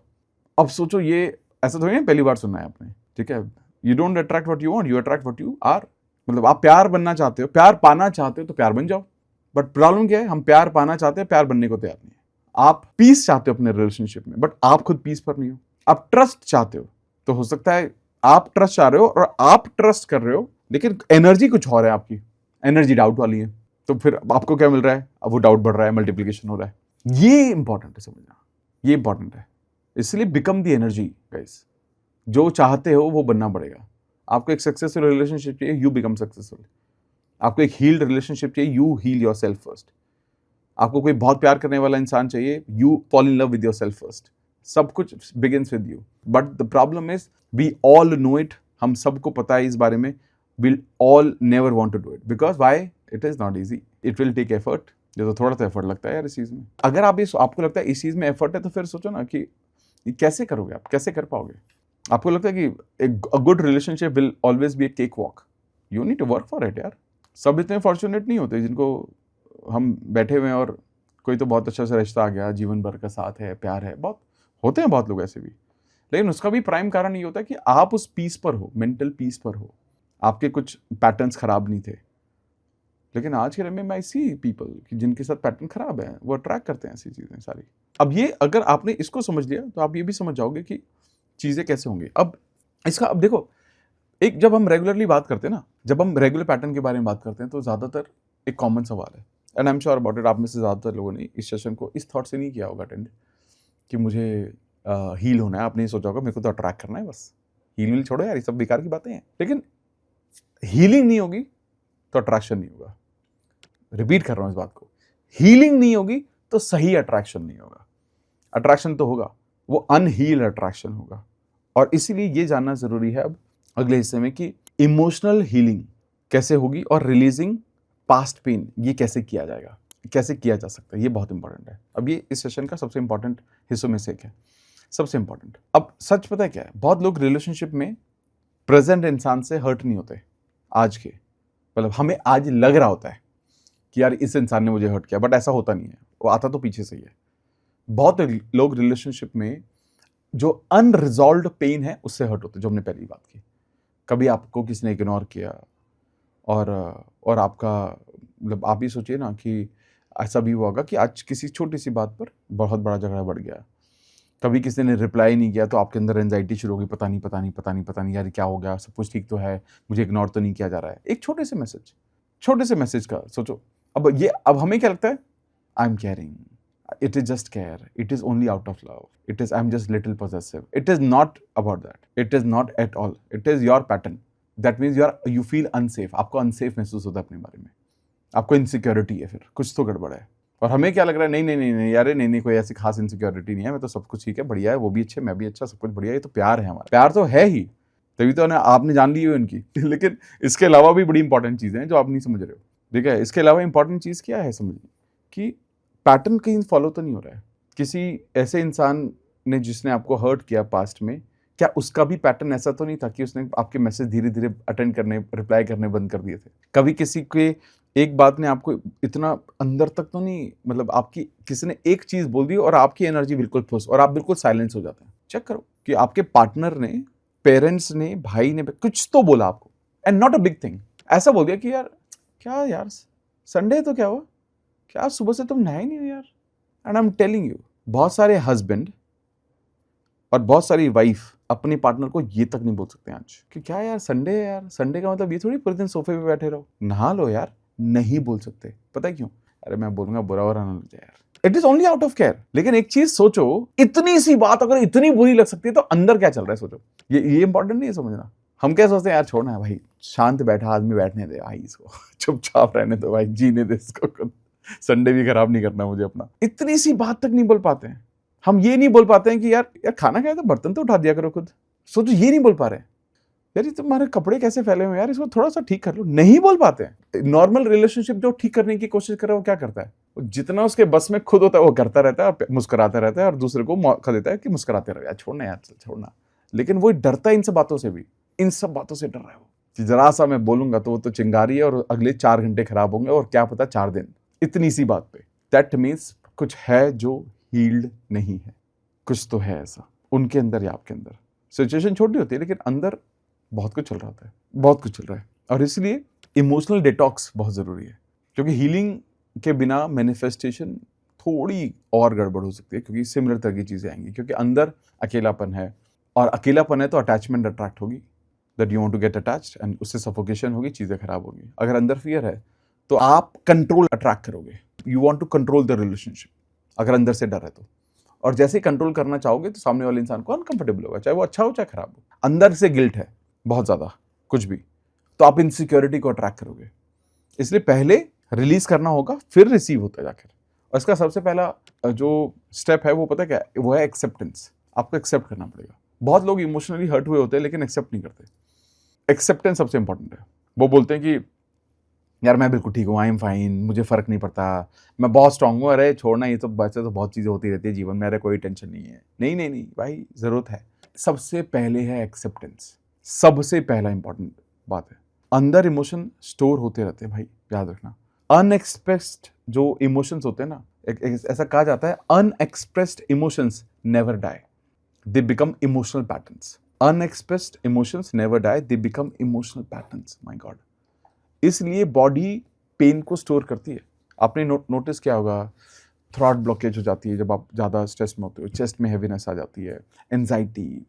A: अब सोचो, ये ऐसा थोड़ी ना पहली बार सुनना है आपने, ठीक है? You don't attract what you want, you attract what you are. मतलब आप प्यार बनना चाहते हो, प्यार पाना चाहते हो तो प्यार बन जाओ। बट प्रॉब्लम क्या है, हम प्यार पाना चाहते हैं, प्यार बनने को तैयार नहीं है। आप पीस चाहते हो अपने रिलेशनशिप में, बट आप खुद पीस पर नहीं हो। आप ट्रस्ट चाहते हो, तो हो सकता है आप ट्रस्ट चाह रहे हो और आप ट्रस्ट कर रहे हो, लेकिन एनर्जी कुछ और है, आपकी एनर्जी डाउट वाली है। तो फिर आपको क्या मिल रहा है? अब वो डाउट बढ़ रहा है, मल्टीप्लीकेशन हो रहा है। ये इंपॉर्टेंट है समझना, ये इंपॉर्टेंट है। इसलिए बिकम द एनर्जी गाइस। जो चाहते हो वो बनना पड़ेगा। आपको एक सक्सेसफुल रिलेशनशिप चाहिए, यू बिकम सक्सेसफुल। आपको एक हील्ड रिलेशनशिप चाहिए, you heal yourself first. आपको कोई बहुत प्यार करने वाला इंसान चाहिए, you fall in love with yourself first. सब कुछ begins with you, but the problem is we all know it. हम सबको पता है इस बारे में, we'll all never want to do it, because why? It is not easy, it will take effort, ये तो थोड़ा सा एफर्ट लगता है यार इस चीज़ में। अगर आप इस आपको लगता है इस चीज़ में एफर्ट है तो फिर सोचो ना कि ये कैसे करोगे आप, कैसे कर पाओगे? आपको लगता है कि a good relationship will always be a cakewalk? You need to work for it यार। सब इतने फॉर्च्यूनेट नहीं होते जिनको हम बैठे हुए हैं और कोई तो बहुत अच्छा सा रिश्ता आ गया, जीवन भर का साथ है, प्यार है, बहुत होते हैं बहुत लोग ऐसे भी। लेकिन उसका भी प्राइम कारण ये होता है कि आप उस पीस पर हो, मेंटल पीस पर हो, आपके कुछ पैटर्न्स खराब नहीं थे। लेकिन आज के टाइम में आई सी पीपल कि जिनके साथ पैटर्न खराब है, वो अट्रैक्ट करते हैं ऐसी चीज़ें सारी। अब ये अगर आपने इसको समझ लिया तो आप ये भी समझ जाओगे कि चीज़ें कैसे होंगी। अब देखो, एक जब हम रेगुलरली बात करते हैं ना, जब हम रेगुलर पैटर्न के बारे में बात करते हैं तो ज़्यादातर एक कॉमन सवाल है, and I am sure about it, आप में से ज़्यादातर लोगों ने इस सेशन को इस थॉट से नहीं किया होगा अटेंड कि मुझे हील होना है। आपने ये सोचा होगा मेरे को तो अट्रैक्ट करना है बस। हील वील छोड़ो यार, ये सब बेकार की बातें हैं। लेकिन हीलिंग नहीं होगी तो अट्रैक्शन नहीं होगा। रिपीट कर रहा हूं इस बात को, हीलिंग नहीं होगी तो सही अट्रैक्शन नहीं होगा। अट्रैक्शन तो होगा, वो अनहील्ड अट्रैक्शन होगा। और इसीलिए ये जानना जरूरी है अब अगले हिस्से में कि इमोशनल हीलिंग कैसे होगी और रिलीजिंग पास्ट पेन ये कैसे किया जाएगा, कैसे किया जा सकता है, ये बहुत इंपॉर्टेंट है। अब ये इस सेशन का सबसे इंपॉर्टेंट हिस्सों में से एक है, सबसे इंपॉर्टेंट। अब सच पता है क्या है, बहुत लोग रिलेशनशिप में प्रेजेंट इंसान से हर्ट नहीं होते आज के, मतलब हमें आज लग रहा होता है कि यार इस इंसान ने मुझे हर्ट किया, बट ऐसा होता नहीं है, वो आता तो पीछे से ही है। बहुत लोग रिलेशनशिप में जो अनरिजॉल्व्ड पेन है उससे हर्ट होते हैं, जो हमने पहली बात की। कभी आपको किसी ने इग्नोर किया और आपका मतलब आप ही सोचिए ना कि ऐसा भी हुआ होगा कि आज किसी छोटी सी बात पर बहुत बड़ा झगड़ा बढ़ गया। कभी किसी ने रिप्लाई नहीं किया तो आपके अंदर एंजाइटी शुरू होगी, पता नहीं यार क्या हो गया, सब कुछ ठीक तो है, मुझे इग्नोर तो नहीं किया जा रहा है। एक छोटे से मैसेज का सोचो। अब हमें क्या लगता है, I M caring, it is just care, it is only out of love, it is I'm just little possessive. It is not about that, it is not at all, it is your pattern. That means you feel unsafe, आपको unsafe महसूस होता है अपने बारे में, आपको insecurity है, फिर कुछ तो गड़बड़ है। और हमें क्या लग रहा है, नहीं यार, नहीं कोई ऐसी खास इनसिक्योरिटी नहीं है, मैं तो सब कुछ ठीक है, बढ़िया है, वो भी अच्छे, मैं भी अच्छा, सब कुछ बढ़िया है, ये तो प्यार है हमारा। प्यार तो है ही, तभी तो आपने जान ली हो इनकी। लेकिन इसके अलावा भी बड़ी इंपॉर्टेंट चीज़ें हैं जो आप नहीं समझ रहे हो। ठीक है, इसके अलावा इंपॉर्टेंट चीज़ क्या है समझिए कि पैटर्न कहीं फॉलो तो नहीं हो रहा है। किसी ऐसे इंसान ने जिसने आपको हर्ट किया पास्ट में, क्या उसका भी पैटर्न ऐसा तो नहीं था कि उसने आपके मैसेज धीरे धीरे अटेंड करने, रिप्लाई करने बंद कर दिए थे? कभी किसी के एक बात ने आपको इतना अंदर तक तो नहीं, मतलब आपकी किसी ने एक चीज बोल दी और आपकी एनर्जी बिल्कुल फुस और आप बिल्कुल साइलेंस हो जाते हैं। चेक करो कि आपके पार्टनर ने, पेरेंट्स ने, भाई ने कुछ तो बोला आपको, and not a big thing, ऐसा बोल दिया कि यार क्या यार संडे तो क्या हुआ, क्या सुबह से तुम नहाए नहीं हो यार। And I am telling you, बहुत सारे हस्बैंड और बहुत सारी वाइफ अपने पार्टनर को ये तक नहीं बोल सकते आज कि क्या यार संडे है यार, संडे का मतलब ये थोड़ी पूरे दिन सोफे पे बैठे रहो, नहा लो यार। नहीं बोल सकते, पता है क्यों? अरे मैं बोलूंगा बुरा हो रहा ना लग जाए यार, it is only out of care. लेकिन एक चीज सोचो, इतनी सी बात अगर इतनी बुरी लग सकती है तो अंदर क्या चल रहा है सोचो। ये इंपॉर्टेंट नहीं है समझना। हम क्या सोचते हैं, यार छोड़ना है भाई, शांत बैठा आदमी बैठने दे भाई, इसको चुपचाप रहने दो भाई, जीने दे इसको, खुद संडे भी खराब नहीं करना मुझे अपना। इतनी सी बात तक नहीं बोल पाते हैं हम। ये नहीं बोल पाते हैं कि यार खाना खाया तो बर्तन तो उठा दिया करो खुद। सोचो, ये नहीं बोल पा रहे यार, ये तुम्हारे कपड़े कैसे फैले हुए यार, इसको थोड़ा सा ठीक कर लो। नहीं बोल पाते हैं। नॉर्मल रिलेशनशिप जो ठीक करने की कोशिश कर रहा है वो क्या करता है, जितना उसके बस में खुद होता है वो करता रहता है, मुस्कुराता रहता है और दूसरे को मौका देता है कि मुस्कुराते रहो यार, छोड़ना यार, छोड़ना। लेकिन वो डरता है इन सब बातों से भी, इन सब बातों से डर रहा है वो कि जरा सा मैं बोलूंगा तो वो तो चिंगारी है और अगले 4 घंटे खराब होंगे और क्या पता 4 दिन। इतनी सी बात पे दैट मीन्स कुछ है जो हील्ड नहीं है, कुछ तो है ऐसा उनके अंदर या आपके अंदर। सिचुएशन छोटी होती है लेकिन अंदर बहुत कुछ चल रहा होता है, बहुत कुछ चल रहा है। और इसलिए इमोशनल डिटॉक्स बहुत ज़रूरी है, क्योंकि हीलिंग के बिना मैनिफेस्टेशन थोड़ी और गड़बड़ हो सकती है, क्योंकि सिमिलर तरह की चीज़ें आएंगी। क्योंकि अंदर अकेलापन है, और अकेलापन है तो अटैचमेंट अट्रैक्ट होगी, that you want to get attached, and उससे सफोकेशन होगी, चीज़ें खराब होगी। अगर अंदर फियर है तो आप कंट्रोल अट्रैक्ट करोगे, you want to control the relationship, अगर अंदर से डर है तो। और जैसे ही कंट्रोल करना चाहोगे तो सामने वाले इंसान को अनकंफर्टेबल होगा, चाहे वो अच्छा हो चाहे खराब हो। अंदर से गिल्ट है बहुत ज़्यादा, कुछ भी, तो आप इनसिक्योरिटी को अट्रैक्ट करोगे। इसलिए पहले रिलीज करना होगा, फिर रिसीव होता है जाकर। और इसका सबसे पहला जो स्टेप है वो पता है क्या है? वो है एक्सेप्टेंस। आपको एक्सेप्ट करना पड़ेगा। बहुत लोग इमोशनली हर्ट हुए होते हैं लेकिन एक्सेप्ट नहीं करते। एक्सेप्टेंस सबसे इंपॉर्टेंट है। वो बोलते हैं कि यार मैं बिल्कुल ठीक हूँ, आई एम फाइन, मुझे फ़र्क नहीं पड़ता, मैं बहुत स्ट्रांग हूँ। अरे छोड़ना, ये तो वैसे तो बहुत चीज़ें होती रहती है जीवन में, अरे कोई टेंशन नहीं है। नहीं, नहीं, नहीं भाई, ज़रूरत है। सबसे पहले है एक्सेप्टेंस, सबसे पहला इंपॉर्टेंट बात है। अंदर इमोशन स्टोर होते रहते हैं भाई, याद रखना। अनएक्सप्रेस्ड जो इमोशंस होते हैं ना, ऐसा कहा जाता है, unexpressed emotions never die, they become emotional patterns. Unexpressed emotions never die, they become emotional patterns. My God, इसलिए बॉडी पेन को स्टोर करती है। आपने नोटिस किया होगा, थ्रॉट ब्लॉकेज हो जाती है जब आप ज़्यादा स्ट्रेस में होते हो, चेस्ट में हैवीनेस आ जाती है, एंजाइटी,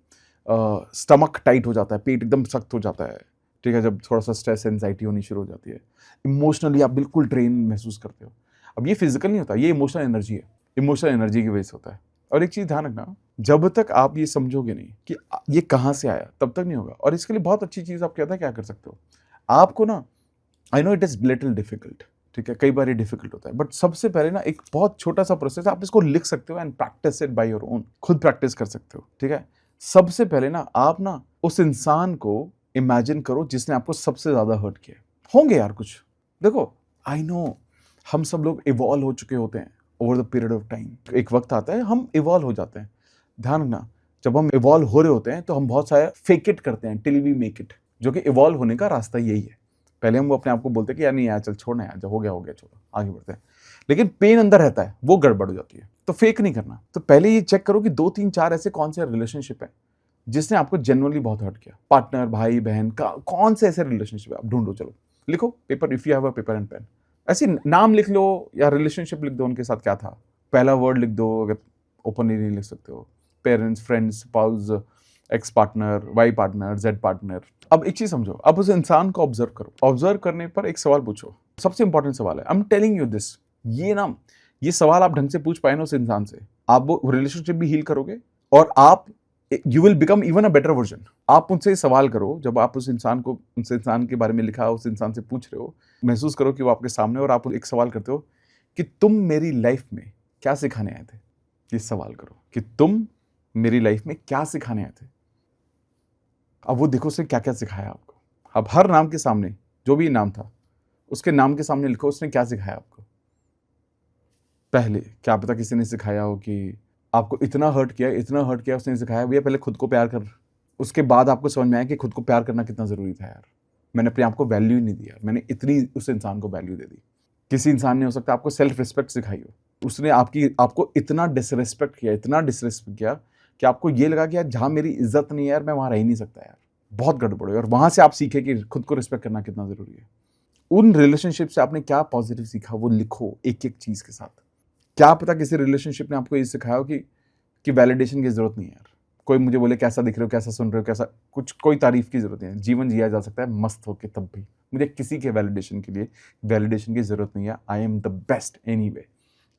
A: स्टमक टाइट हो जाता है, पेट एकदम सख्त हो जाता है, ठीक है, जब थोड़ा सा स्ट्रेस एंजाइटी होनी शुरू हो जाती है। इमोशनली आप बिल्कुल ड्रेन महसूस करते हो। अब ये फिजिकल नहीं होता, ये इमोशनल एनर्जी है, इमोशनल एनर्जी की वजह से होता है। और एक चीज़ ध्यान रखना, जब तक आप ये समझोगे नहीं कि ये कहाँ से आया, तब तक नहीं होगा। और इसके लिए बहुत अच्छी चीज़ आप कहता है क्या कर सकते हो, आपको ना, I know it is little difficult, ठीक है, कई बार ये डिफिकल्ट होता है, बट सबसे पहले ना एक बहुत छोटा सा प्रोसेस है, आप इसको लिख सकते हो and practice it by your own, खुद प्रैक्टिस कर सकते हो, ठीक है। सबसे पहले ना आप ना उस इंसान को इमेजिन करो जिसने आपको सबसे ज़्यादा हर्ट किया है। होंगे यार कुछ, देखो आई नो हम सब लोग इवॉल्व हो चुके होते हैं over the period of time. एक वक्त आता है हम इवॉल्व हो जाते हैं। ध्यान रखना, जब हम इवॉल्व हो रहे होते हैं तो हम बहुत सारे फेक इट करते हैं टिल वी मेक इट, जो कि इवॉल्व होने का रास्ता यही है। पहले हम वो अपने आप को बोलते हैं कि यार नहीं यार, चल छोड़ना यार, जो हो गया छोड़ो, आगे बढ़ते हैं। लेकिन पेन अंदर रहता है, वो गड़बड़ हो जाती है। तो फेक नहीं करना। तो पहले ये चेक करो कि 2 3 4 ऐसे कौन से रिलेशनशिप है जिसने आपको जेन्युइनली बहुत हर्ट किया। पार्टनर, भाई बहन का कौन से ऐसे रिलेशनशिप है, आप ढूंढो। चलो लिखो, paper, if you have a paper and pen, ऐसे नाम लिख लो या रिलेशनशिप लिख दो, उनके साथ क्या था, पहला वर्ड लिख दो, अगर ओपनली नहीं लिख सकते हो, parents, friends, spouse, ex partner, Y partner, Z partner. अब एक चीज समझो, अब उस इंसान को ऑब्जर्व करो। ऑब्जर्व करने पर एक सवाल पूछो, सबसे इंपॉर्टेंट सवाल है, I am telling you this, ये सवाल आप ढंग से पूछ पाए ना उस इंसान से, आप वो रिलेशनशिप भी हील करोगे और आप you will become even a better version. आप उनसे सवाल करो, जब आप उस इंसान के बारे में लिखा, उस इंसान से पूछ रहे हो, महसूस करो कि वो आपके सामने, और आप एक सवाल करते हो कि तुम मेरी लाइफ में क्या सिखाने आए थे। ये सवाल करो कि तुम मेरी लाइफ में क्या सिखाने आए थे। अब वो देखो उसने क्या क्या सिखाया आपको। अब हर नाम के सामने, जो भी नाम था उसके नाम के सामने लिखो उसने क्या सिखाया आपको। पहले क्या पता किसी ने सिखाया हो कि आपको इतना हर्ट किया उसने सिखाया भैया पहले खुद को प्यार कर। उसके बाद आपको समझ में आया कि खुद को प्यार करना कितना ज़रूरी था यार, मैंने अपने आप को वैल्यू ही नहीं दिया, मैंने इतनी उस इंसान को वैल्यू दे दी। किसी इंसान ने हो सकता है आपको सेल्फ रिस्पेक्ट सिखाई हो, उसने आपको इतना डिसरिस्पेक्ट किया कि आपको ये लगा कि यार जहाँ मेरी इज्जत नहीं है यार, मैं वहाँ रह ही नहीं सकता यार, बहुत गड़बड़ है। और वहाँ से आप सीखे कि खुद को रिस्पेक्ट करना कितना ज़रूरी है। उन रिलेशनशिप से आपने क्या पॉजिटिव सीखा वो लिखो, एक एक चीज़ के साथ। क्या पता किसी रिलेशनशिप ने आपको ये सिखाया हो कि वैलिडेशन की ज़रूरत नहीं है यार, कोई मुझे बोले कैसा दिख रहे हो, कैसा सुन रहे हो, कैसा कुछ, कोई तारीफ की ज़रूरत नहीं है। जीवन जिया जा सकता है मस्त होके तब भी, मुझे किसी के वैलिडेशन की ज़रूरत नहीं है। I am the best anyway,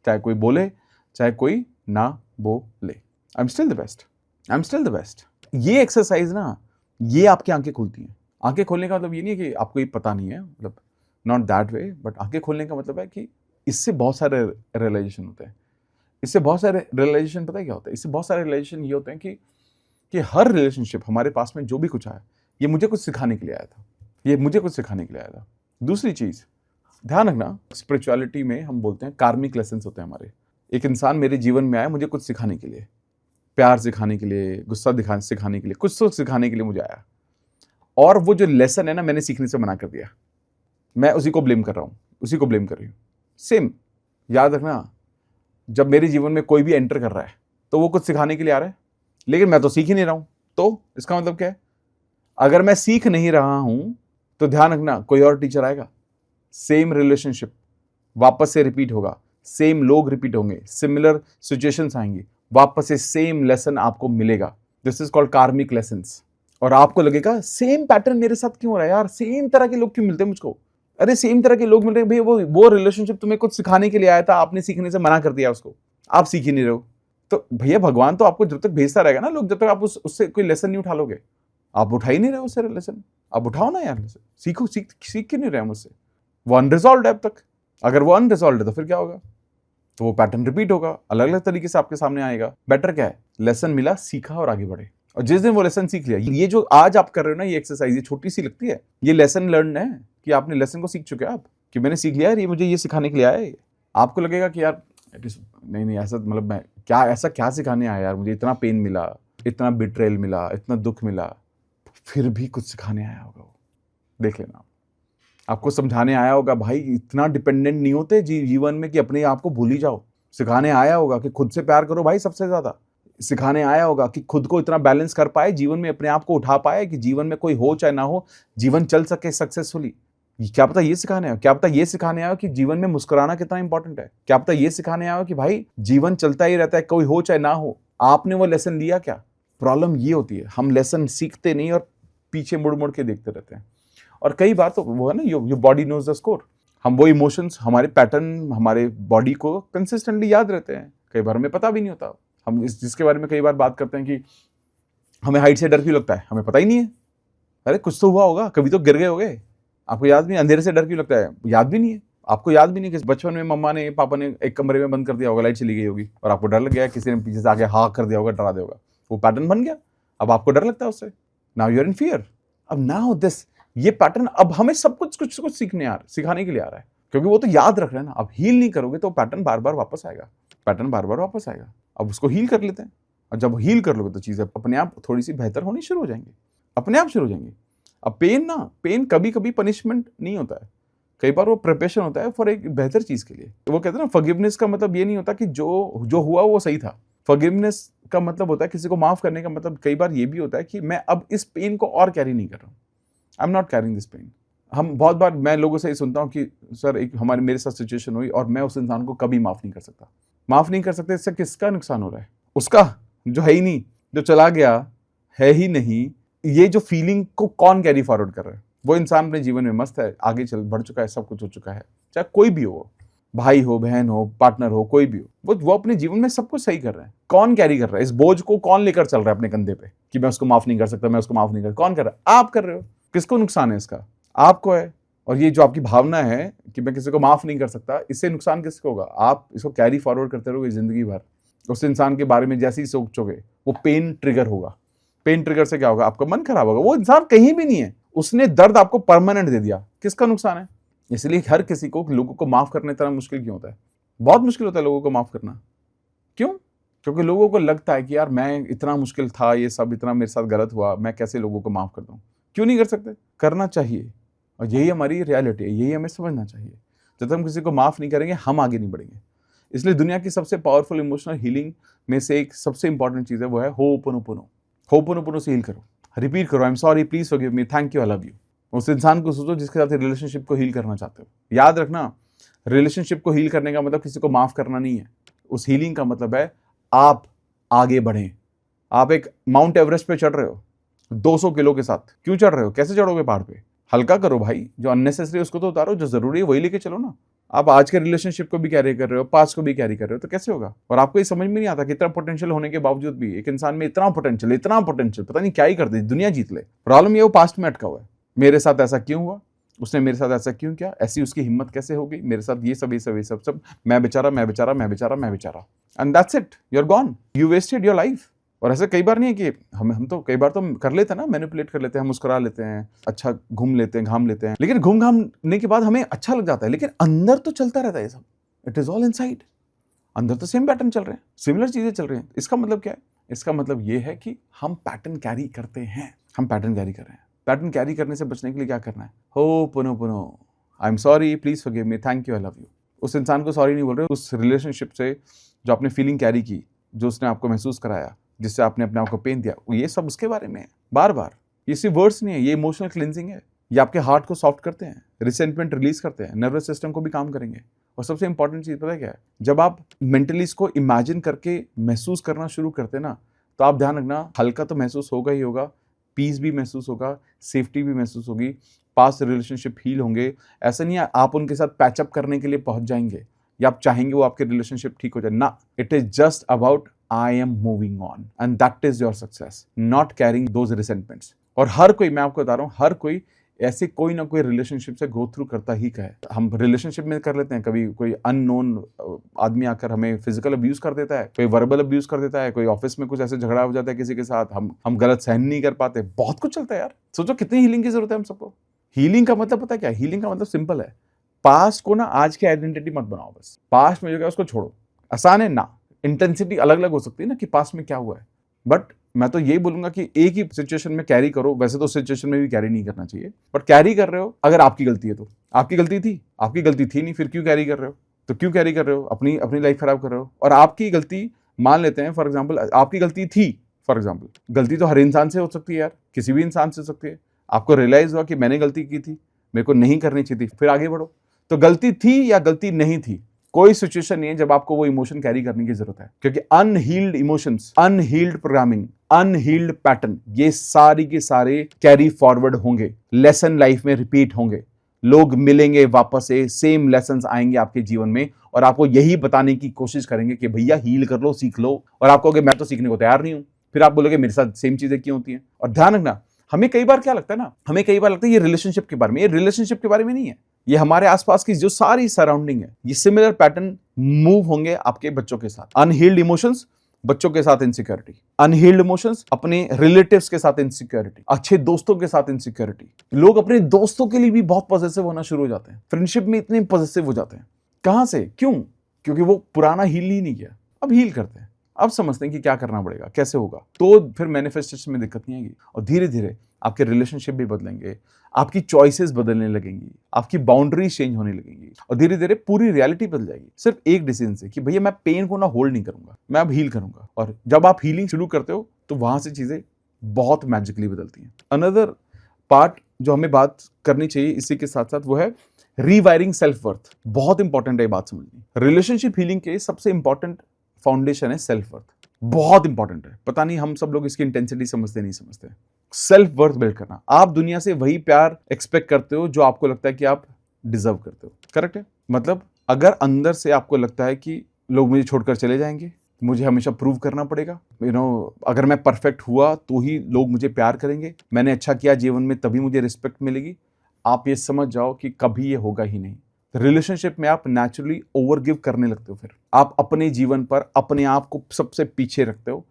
A: चाहे कोई बोले चाहे कोई ना बोले, I am still the best. ये एक्सरसाइज ना, ये आपकी आंखें खुलती हैं। आंखें खोलने का मतलब ये नहीं है कि आपको ये पता नहीं है, मतलब नॉट दैट वे, बट आंखें खोलने का मतलब है कि इससे बहुत सारे रियलाइजेशन होते हैं। इससे बहुत सारे रियलाइजेशन पता है क्या होता है, इससे बहुत सारे रियलाइजेशन ये होते हैं कि हर रिलेशनशिप हमारे पास में जो भी कुछ आया, ये मुझे कुछ सिखाने के लिए आया था, दूसरी चीज़ ध्यान रखना, स्पिरिचुअलिटी में हम बोलते हैं कार्मिक लेसन्स होते हैं हमारे। एक इंसान मेरे जीवन में आया मुझे कुछ सिखाने के लिए, प्यार सिखाने के लिए, गुस्सा सिखाने के लिए, कुछ तो सिखाने के लिए मुझे आया, और वो जो लेसन है ना, मैंने सीखने से मना कर दिया। मैं उसी को ब्लेम कर रही हूँ। सेम याद रखना, जब मेरे जीवन में कोई भी एंटर कर रहा है तो वो कुछ सिखाने के लिए आ रहा है, लेकिन मैं तो सीख ही नहीं रहा हूं। तो इसका मतलब क्या है, अगर मैं सीख नहीं रहा हूं तो ध्यान रखना कोई और टीचर आएगा, सेम रिलेशनशिप वापस से रिपीट होगा, सेम लोग रिपीट होंगे, सिमिलर सिचुएशंस आएंगी, वापस से सेम लेसन आपको मिलेगा। दिस इज कॉल्ड कार्मिक लेसन्स। और आपको लगेगा सेम पैटर्न मेरे साथ क्यों हो रहा है यार, सेम तरह के लोग क्यों मिलते हैं मुझको। अरे सेम तरह के लोग मिल रहे हैं भाई, वो रिलेशनशिप तुम्हें कुछ सिखाने के लिए आया था, आपने सीखने से मना कर दिया उसको, आप सीख ही नहीं रहे हो। तो भैया भगवान तो आपको जब तक भेजता रहेगा ना लोग, जब तक आप उससे कोई लेसन नहीं उठा लोगे। आप उठा ही नहीं रहे उससे लेसन, आप उठाओ ना यार लेसन, सीख क्यों नहीं रहे मुझसे। वो अनरिजॉल्व है अब तक, अगर वो अनरिजॉल्व है तो फिर क्या होगा, तो वो पैटर्न रिपीट होगा, अलग अलग तरीके से आपके सामने आएगा। बेटर क्या है, लेसन मिला, सीखा और आगे बढ़े। और जिस दिन वो लेसन सीख लिया, ये जो आज आप कर रहे हो ना, ये एक्सरसाइज, ये छोटी सी लगती है, ये लेसन लर्न है कि आपने लेसन को सीख चुके हैं आप। कि मैंने सीख लिया यार, ये मुझे ये सिखाने के लिए आया है। आपको लगेगा कि यार नहीं ऐसा, मतलब मैं क्या सिखाने आया यार, मुझे इतना पेन मिला, इतना बिट्रेल मिला, इतना दुख मिला, फिर भी कुछ सिखाने आया होगा वो। देख लेना, आपको समझाने आया होगा भाई इतना डिपेंडेंट नहीं होते जीवन में कि अपने आप को भूल ही जाओ। सिखाने आया होगा कि खुद से प्यार करो भाई सबसे ज्यादा। सिखाने आया होगा कि खुद को इतना बैलेंस कर पाए जीवन में, अपने आप को उठा पाए कि जीवन में कोई हो चाहे ना हो, जीवन चल सके सक्सेसफुली। क्या पता ये सिखाने आया, क्या पता ये सिखाने आया कि जीवन में मुस्कुराना कितना इंपॉर्टेंट है। क्या पता ये सिखाने आया कि भाई जीवन चलता ही रहता है, कोई हो चाहे ना हो। आपने वो लेसन लिया क्या? प्रॉब्लम ये होती है, हम लेसन सीखते नहीं और पीछे मुड़ मुड़ के देखते रहते हैं। और कई बार तो वो है ना, your body knows the score. हम वो इमोशंस, हमारे पैटर्न हमारे बॉडी को कंसिस्टेंटली याद रहते हैं, कई बार हमें पता भी नहीं होता। हम जिसके बारे में कई बार बात करते हैं कि हमें हाइट से डर क्यों लगता है, हमें पता ही नहीं है। अरे कुछ तो हुआ होगा, कभी तो गिर गए होगे, आपको याद नहीं। अंधेरे से डर क्यों लगता है, याद भी नहीं है। आपको याद भी नहीं कि बचपन में मम्मा ने पापा ने एक कमरे में बंद कर दिया होगा, लाइट चली गई होगी और आपको डर लग गया, किसी ने पीछे से आके हाँ कर दिया होगा, डरा दिया होगा, वो पैटर्न बन गया, अब आपको डर लगता है उससे। Now you are in fear. अब नाउ दिस, ये पैटर्न अब हमें सब कुछ सिखाने के लिए आ रहा है, क्योंकि वो तो याद रख रहे हैं ना। अब हील नहीं करोगे तो पैटर्न बार बार वापस आएगा, पैटर्न बार बार वापस आएगा। अब उसको हील कर लेते हैं, और जब हील कर लोगे तो चीजें अपने आप थोड़ी सी बेहतर होनी शुरू हो जाएंगी, अपने आप शुरू हो जाएंगी। अब पेन कभी कभी पनिशमेंट नहीं होता है, कई बार वो प्रिपरेशन होता है फॉर एक बेहतर चीज के लिए। वो कहते हैं ना, फॉरगिवनेस का मतलब ये नहीं होता कि जो हुआ वो सही था। फॉरगिवनेस का मतलब होता है, किसी को माफ करने का मतलब कई बार ये भी होता है कि मैं अब इस पेन को और कैरी नहीं कर रहा हूँ, I am not carrying this pain. हम बहुत बार, मैं लोगों से ये सुनता हूँ कि सर एक मेरे साथ सिचुएशन हुई और मैं उस इंसान को कभी माफ नहीं कर सकता। माफ नहीं कर सकते, इससे किसका नुकसान हो रहा है? उसका, जो है ही नहीं, जो चला गया है ही नहीं। ये जो फीलिंग को कौन कैरी फॉरवर्ड कर रहा है? वो इंसान अपने जीवन में मस्त है, आगे चल बढ़ चुका है, सब कुछ हो चुका है, चाहे कोई भी हो, भाई हो, बहन हो, पार्टनर हो, कोई भी हो, वो अपने जीवन में सब कुछ सही कर रहा है। कौन कैरी कर रहा है? इस बोझ को कौन लेकर चल रहा है अपने कंधे पे कि मैं उसको माफ नहीं कर सकता, मैं उसको माफ नहीं कर? कौन कर रहा है? आप कर रहे हो। किसको नुकसान है इसका? आपको है। और ये जो आपकी भावना है कि मैं किसी को माफ नहीं कर सकता, इससे नुकसान किसको होगा? आप इसको कैरी फॉरवर्ड करते रहोगे जिंदगी भर। उस इंसान के बारे में जैसे ही सोचोगे वो पेन ट्रिगर होगा। पेन ट्रिगर से क्या होगा? आपका मन खराब होगा। वो इंसान कहीं भी नहीं है, उसने दर्द आपको परमानेंट दे दिया, किसका नुकसान है? इसलिए हर किसी को, लोगों को माफ करने इतना मुश्किल क्यों होता है? बहुत मुश्किल होता है लोगों को माफ करना। क्यों? क्योंकि लोगों को लगता है कि यार मैं इतना मुश्किल था, ये सब इतना मेरे साथ गलत हुआ, मैं कैसे लोगों को माफ कर दूं? क्यों नहीं कर सकते? करना चाहिए, और यही हमारी रियलिटी है, यही हमें समझना चाहिए। जब तक हम किसी को माफ नहीं करेंगे हम आगे नहीं बढ़ेंगे। इसलिए दुनिया की सबसे पावरफुल इमोशनल हीलिंग में से एक सबसे इंपॉर्टेंट चीज है, वो है होपोनोपोनो। होपोनोपोनो से हील करो, रिपीट करो, I am sorry, please forgive me, thank you, I love you. उस इंसान को सोचो जिसके साथ रिलेशनशिप को हील करना चाहते हो। याद रखना, रिलेशनशिप को हील करने का मतलब किसी को माफ करना नहीं है। उस हीलिंग का मतलब है आप आगे बढ़ें। आप एक माउंट एवरेस्ट पे चढ़ रहे हो 200 किलो के साथ, क्यों चढ़ रहे हो? कैसे चढ़ोगे पहाड़ पे? हल्का करो भाई, जो अननेसेसरी उसको तो उतारो, जो जरूरी है वही लेके चलो ना। आप आज के रिलेशनशिप को भी कैरी कर रहे हो, पास्ट को भी कैरी कर रहे हो, तो कैसे होगा? और आपको ये समझ में नहीं आता कि इतना पोटेंशियल होने के बावजूद भी एक इंसान में इतना पोटेंशियल, पता नहीं क्या ही कर दे, दुनिया जीत ले। प्रॉब्लम ये वो पास्ट में अटका हुआ है। मेरे साथ ऐसा क्यों हुआ, उसने मेरे साथ ऐसा क्यों किया, ऐसी उसकी हिम्मत कैसे हो गई, मेरे साथ ये सब, मैं बेचारा, and that's it, you are gone, you wasted your life. और ऐसे कई बार नहीं है कि हम तो कई बार तो कर लेते हैं ना, मैनिपुलेट कर लेते हैं, हम मुस्कुरा लेते हैं, अच्छा घूम लेते हैं, घाम लेते हैं, लेकिन घूम घामने के बाद हमें अच्छा लग जाता है, लेकिन अंदर तो चलता रहता है ये सब। It is all inside. अंदर तो सेम पैटर्न चल रहे हैं, सिमिलर चीजें चल रही हैं। इसका मतलब क्या है? इसका मतलब ये है कि हम पैटर्न कैरी करते हैं, हम पैटर्न कैरी कर रहे हैं। पैटर्न कैरी करने से बचने के लिए क्या करना है? Ho'oponopono, I am sorry, please forgive me, thank you, I love you. उस इंसान को सॉरी नहीं बोल रहे, उस रिलेशनशिप से जो आपने फीलिंग कैरी की, जो उसने आपको महसूस कराया, जिससे आपने अपने आप को पेन दिया, ये सब उसके बारे में है। बार बार ये सिर्फ वर्ड्स नहीं है, ये इमोशनल क्लिनजिंग है। ये आपके हार्ट को सॉफ्ट करते हैं, रिसेंटमेंट रिलीज करते हैं, नर्वस सिस्टम को भी काम करेंगे। और सबसे इंपॉर्टेंट चीज पता है क्या है? जब आप मेंटली इसको इमेजिन करके महसूस करना शुरू करते हैं ना, तो आप ध्यान रखना, हल्का तो महसूस होगा ही होगा, पीस भी महसूस होगा, सेफ्टी भी महसूस होगी, पास्ट रिलेशनशिप हील होंगे। ऐसा नहीं है आप उनके साथ पैचअप करने के लिए पहुंच जाएंगे या आप चाहेंगे वो आपके रिलेशनशिप ठीक हो जाए ना। It is just about I am moving on and that is your success, not carrying those resentments. और हर कोई, मैं आपको बता रहा हूँ, हर कोई ऐसे कोई ना कोई रिलेशनशिप से गो थ्रू करता ही का है। हम रिलेशनशिप में कर लेते हैं, कभी कोई अननोन आदमी आकर हमें फिजिकल अब्यूज कर देता है, कोई वर्बल अब्यूज कर देता है, कोई ऑफिस में कुछ ऐसे झगड़ा हो जाता है किसी के साथ, हम गलत सहन नहीं कर पाते, बहुत कुछ चलता है यार। सोचो कितनी हीलिंग की जरूरत है हम सबको। हीलिंग का मतलब पता है क्या? हीलिंग का मतलब सिंपल है, पास्ट को ना आज की आइडेंटिटी मत बनाओ, बस पास्ट में जो है उसको छोड़ो। आसान है ना, इंटेंसिटी अलग अलग हो सकती है ना कि पास्ट में क्या हुआ है, बट मैं तो यही बोलूंगा कि एक ही सिचुएशन में कैरी करो। वैसे तो सिचुएशन में भी कैरी नहीं करना चाहिए, बट कैरी कर रहे हो अगर आपकी गलती है तो। आपकी गलती थी नहीं, फिर क्यों कैरी कर रहे हो? तो क्यों कैरी कर रहे हो? अपनी अपनी लाइफ खराब कर रहे हो। और आपकी गलती मान लेते हैं फॉर एग्जाम्पल, आपकी गलती थी, फॉर एग्जाम्पल गलती तो हर इंसान से हो सकती है यार, किसी भी इंसान से हो सकती है। आपको रियलाइज हुआ कि मैंने गलती की थी, मेरे को नहीं करनी चाहिए थी, फिर आगे बढ़ो। तो गलती थी या गलती नहीं थी, कोई सिचुएशन नहीं है जब आपको वो इमोशन कैरी करने की जरूरत है, क्योंकि unhealed emotions, unhealed programming, unhealed pattern, ये सारी के सारे कैरी फॉरवर्ड होंगे, लेसन लाइफ में रिपीट होंगे। लोग मिलेंगे वापस से, सेम लेसन्स आएंगे आपके जीवन में और आपको यही बताने की कोशिश करेंगे कि भैया हील कर लो, सीख लो। और आप कहोगे मैं तो सीखने को तैयार नहीं हूं। फिर आप बोलोगे मेरे साथ सेम चीजें क्यों होती हैं। और ध्यान रखना, हमें कई बार क्या लगता है ना, हमें कई बार लगता है ये रिलेशनशिप के बारे में, ये रिलेशनशिप के बारे में नहीं है। ये हमारे आसपास की जो सारी सराउंडिंग है, ये सिमिलर पैटर्न मूव होंगे आपके बच्चों के साथ। अनहील्ड इमोशंस, बच्चों के साथ इनसिक्योरिटी। अनहील्ड इमोशंस, अपने रिलेटिव्स के साथ इनसिक्योरिटी, अच्छे दोस्तों के साथ इनसिक्योरिटी। लोग अपने दोस्तों के लिए भी बहुत पॉजिटिव होना शुरू हो जाते हैं, फ्रेंडशिप में इतने पॉजिटिव हो जाते हैं। कहां से? क्यों? क्योंकि वो पुराना हील ही नहीं किया, अब हील करते हैं, अब समझते हैं कि क्या करना पड़ेगा, कैसे होगा। तो फिर मैनिफेस्टेशन में दिक्कत नहीं आएगी और धीरे धीरे आपके रिलेशनशिप भी बदलेंगे, आपकी चॉइसेस बदलने लगेंगी, आपकी बाउंड्रीज चेंज होने लगेंगी और धीरे धीरे पूरी रियलिटी बदल जाएगी सिर्फ एक डिसीजन से कि भैया मैं पेन को ना होल्ड नहीं करूंगा, मैं अब हील करूंगा। और जब आप हीलिंग शुरू करते हो तो वहां से चीजें बहुत मैजिकली बदलती हैं। अनदर पार्ट जो हमें बात करनी चाहिए इसी के साथ साथ वो है रीवायरिंग सेल्फ वर्थ। बहुत इंपॉर्टेंट है ये बात समझनी। रिलेशनशिप हीलिंग के सबसे इंपॉर्टेंट फाउंडेशन है सेल्फ वर्थ। बहुत इंपॉर्टेंट है, पता नहीं हम सब लोग इसकी इंटेंसिटी समझते नहीं समझते। सेल्फ वर्थ बिल्ड करना, आप दुनिया से वही प्यार एक्सपेक्ट करते हो जो आपको लगता है कि आप डिजर्व करते हो। करेक्ट है? मतलब अगर अंदर से आपको लगता है कि लोग मुझे छोड़कर चले जाएंगे, मुझे हमेशा प्रूव करना पड़ेगा, अगर मैं परफेक्ट हुआ तो ही लोग मुझे प्यार करेंगे, मैंने अच्छा किया जीवन में तभी मुझे रिस्पेक्ट मिलेगी, आप ये समझ जाओ कि कभी ये होगा ही नहीं। रिलेशनशिप में आप नेचुरली ओवरगिव करने लगते हो, फिर आप अपने जीवन पर अपने आप को सबसे पीछे रखते हो,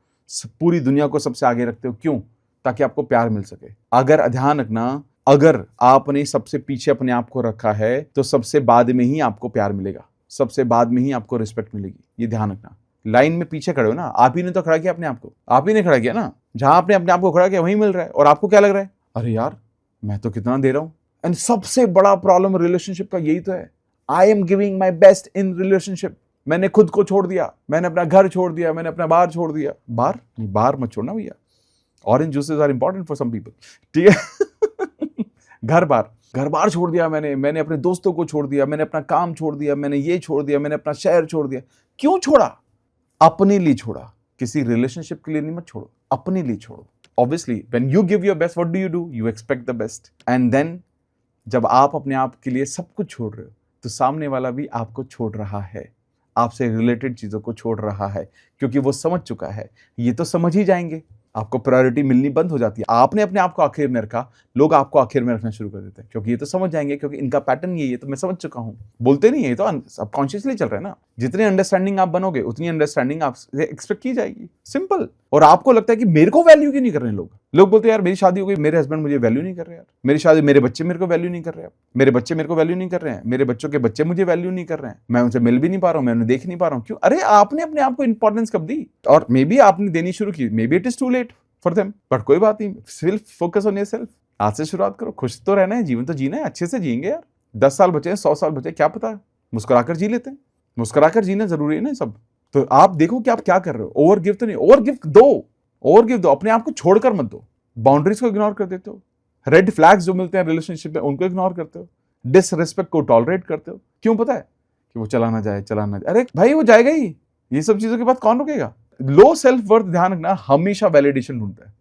A: पूरी दुनिया को सबसे आगे रखते हो। क्यों? ताकि आपको प्यार मिल सके। अगर ध्यान रखना, अगर आपने सबसे पीछे अपने आप को रखा है तो सबसे बाद में ही आपको प्यार मिलेगा, सबसे बाद में ही आपको रिस्पेक्ट मिलेगी। ये ध्यान रखना। लाइन में पीछे खड़े हो ना, आप ही ने तो खड़ा किया अपने आप को, आप ही ने खड़ा किया ना। जहां आपने अपने आप को खड़ा किया वहीं मिल रहा है और आपको क्या लग रहा है, अरे यार मैं तो कितना दे रहा हूं। एंड सबसे बड़ा प्रॉब्लम रिलेशनशिप का यही तो है, I am giving my best in relationship. मैंने खुद को छोड़ दिया, मैंने अपना घर छोड़ दिया, मैंने अपना बार छोड़ दिया। बार मत छोड़ना भैया, orange juices are important for some people, ठीक है। घर बार छोड़ दिया मैंने अपने दोस्तों को छोड़ दिया, मैंने अपना काम छोड़ दिया, मैंने ये छोड़ दिया, मैंने अपना शहर छोड़ दिया। क्यों छोड़ा? अपने लिए छोड़ा, किसी रिलेशनशिप के लिए नहीं, मत छोड़ो, अपने लिए छोड़ो। Obviously when you give your best, what do? You expect the best. And then जब आप अपने आप के लिए सब कुछ छोड़ रहे हो तो सामने वाला भी आपको छोड़ रहा है, आपसे रिलेटेड चीजों को छोड़ रहा है, क्योंकि वो समझ चुका है। ये तो समझ ही जाएंगे, आपको प्रायोरिटी मिलनी बंद हो जाती है। आपने अपने आप को आखिर में रखा, लोग आपको आखिर में रखना शुरू कर देते हैं, क्योंकि ये तो समझ जाएंगे, क्योंकि इनका पैटर्न यही है, तो मैं समझ चुका हूं। बोलते नहीं है, ये तो सबकॉन्शियसली चल रहा है ना। जितनी अंडरस्टैंडिंग आप बनोगे उतनी अंडरस्टैंडिंग आपसे एक्सपेक्ट की जाएगी, सिंपल। और आपको लगता है कि मेरे को वैल्यू क्यों नहीं कर रहे लोग बोलते हैं यार मेरी शादी हो गई, मेरे हस्बैंड मुझे वैल्यू नहीं कर रहे यार, मेरे बच्चे मेरे को वैल्यू नहीं कर रहे हैं, मेरे बच्चे मेरे को वैल्यू नहीं कर रहे हैं, मेरे बच्चों के बच्चे मुझे वैल्यू नहीं कर रहे हैं, मैं उनसे मिल भी नहीं पा रहा हूं, मैं उन्हें देख नहीं पा रहा हूं। क्यों? अरे आपने अपने आप को इंपॉर्टेंस कब दी? और मे बी आपने देनी शुरू की, maybe it is too late for them, but कोई बात नहीं, सिर्फ फोकस ऑन योरसेल्फ। आज से शुरुआत करो, खुश तो रहना है, जीवन तो जीना है, अच्छे से जिएंगे यार। 10 साल बचे, 100 साल बचे, क्या पता, मुस्कुराकर जी लेते हैं। मुस्कुराकर जीना जरूरी है ना सब। तो आप देखो कि आप क्या कर रहे हो। ओवरगिव तो नहीं, ओवरगिव दो, अपने आप को छोड़कर मत दो। बाउंड्रीज को इग्नोर कर देते हो, रेड फ्लैग्स जो मिलते हैं रिलेशनशिप में उनको इग्नोर करते हो, डिसरिस्पेक्ट को टॉलरेट करते हो। क्यों? पता है कि वो चला ना जाए। अरे भाई वो जाएगा ही, ये सब चीजों के बाद कौन रुकेगा? लो सेल्फ वर्थ, ध्यान रखना, हमेशा वैलिडेशन ढूंढता है,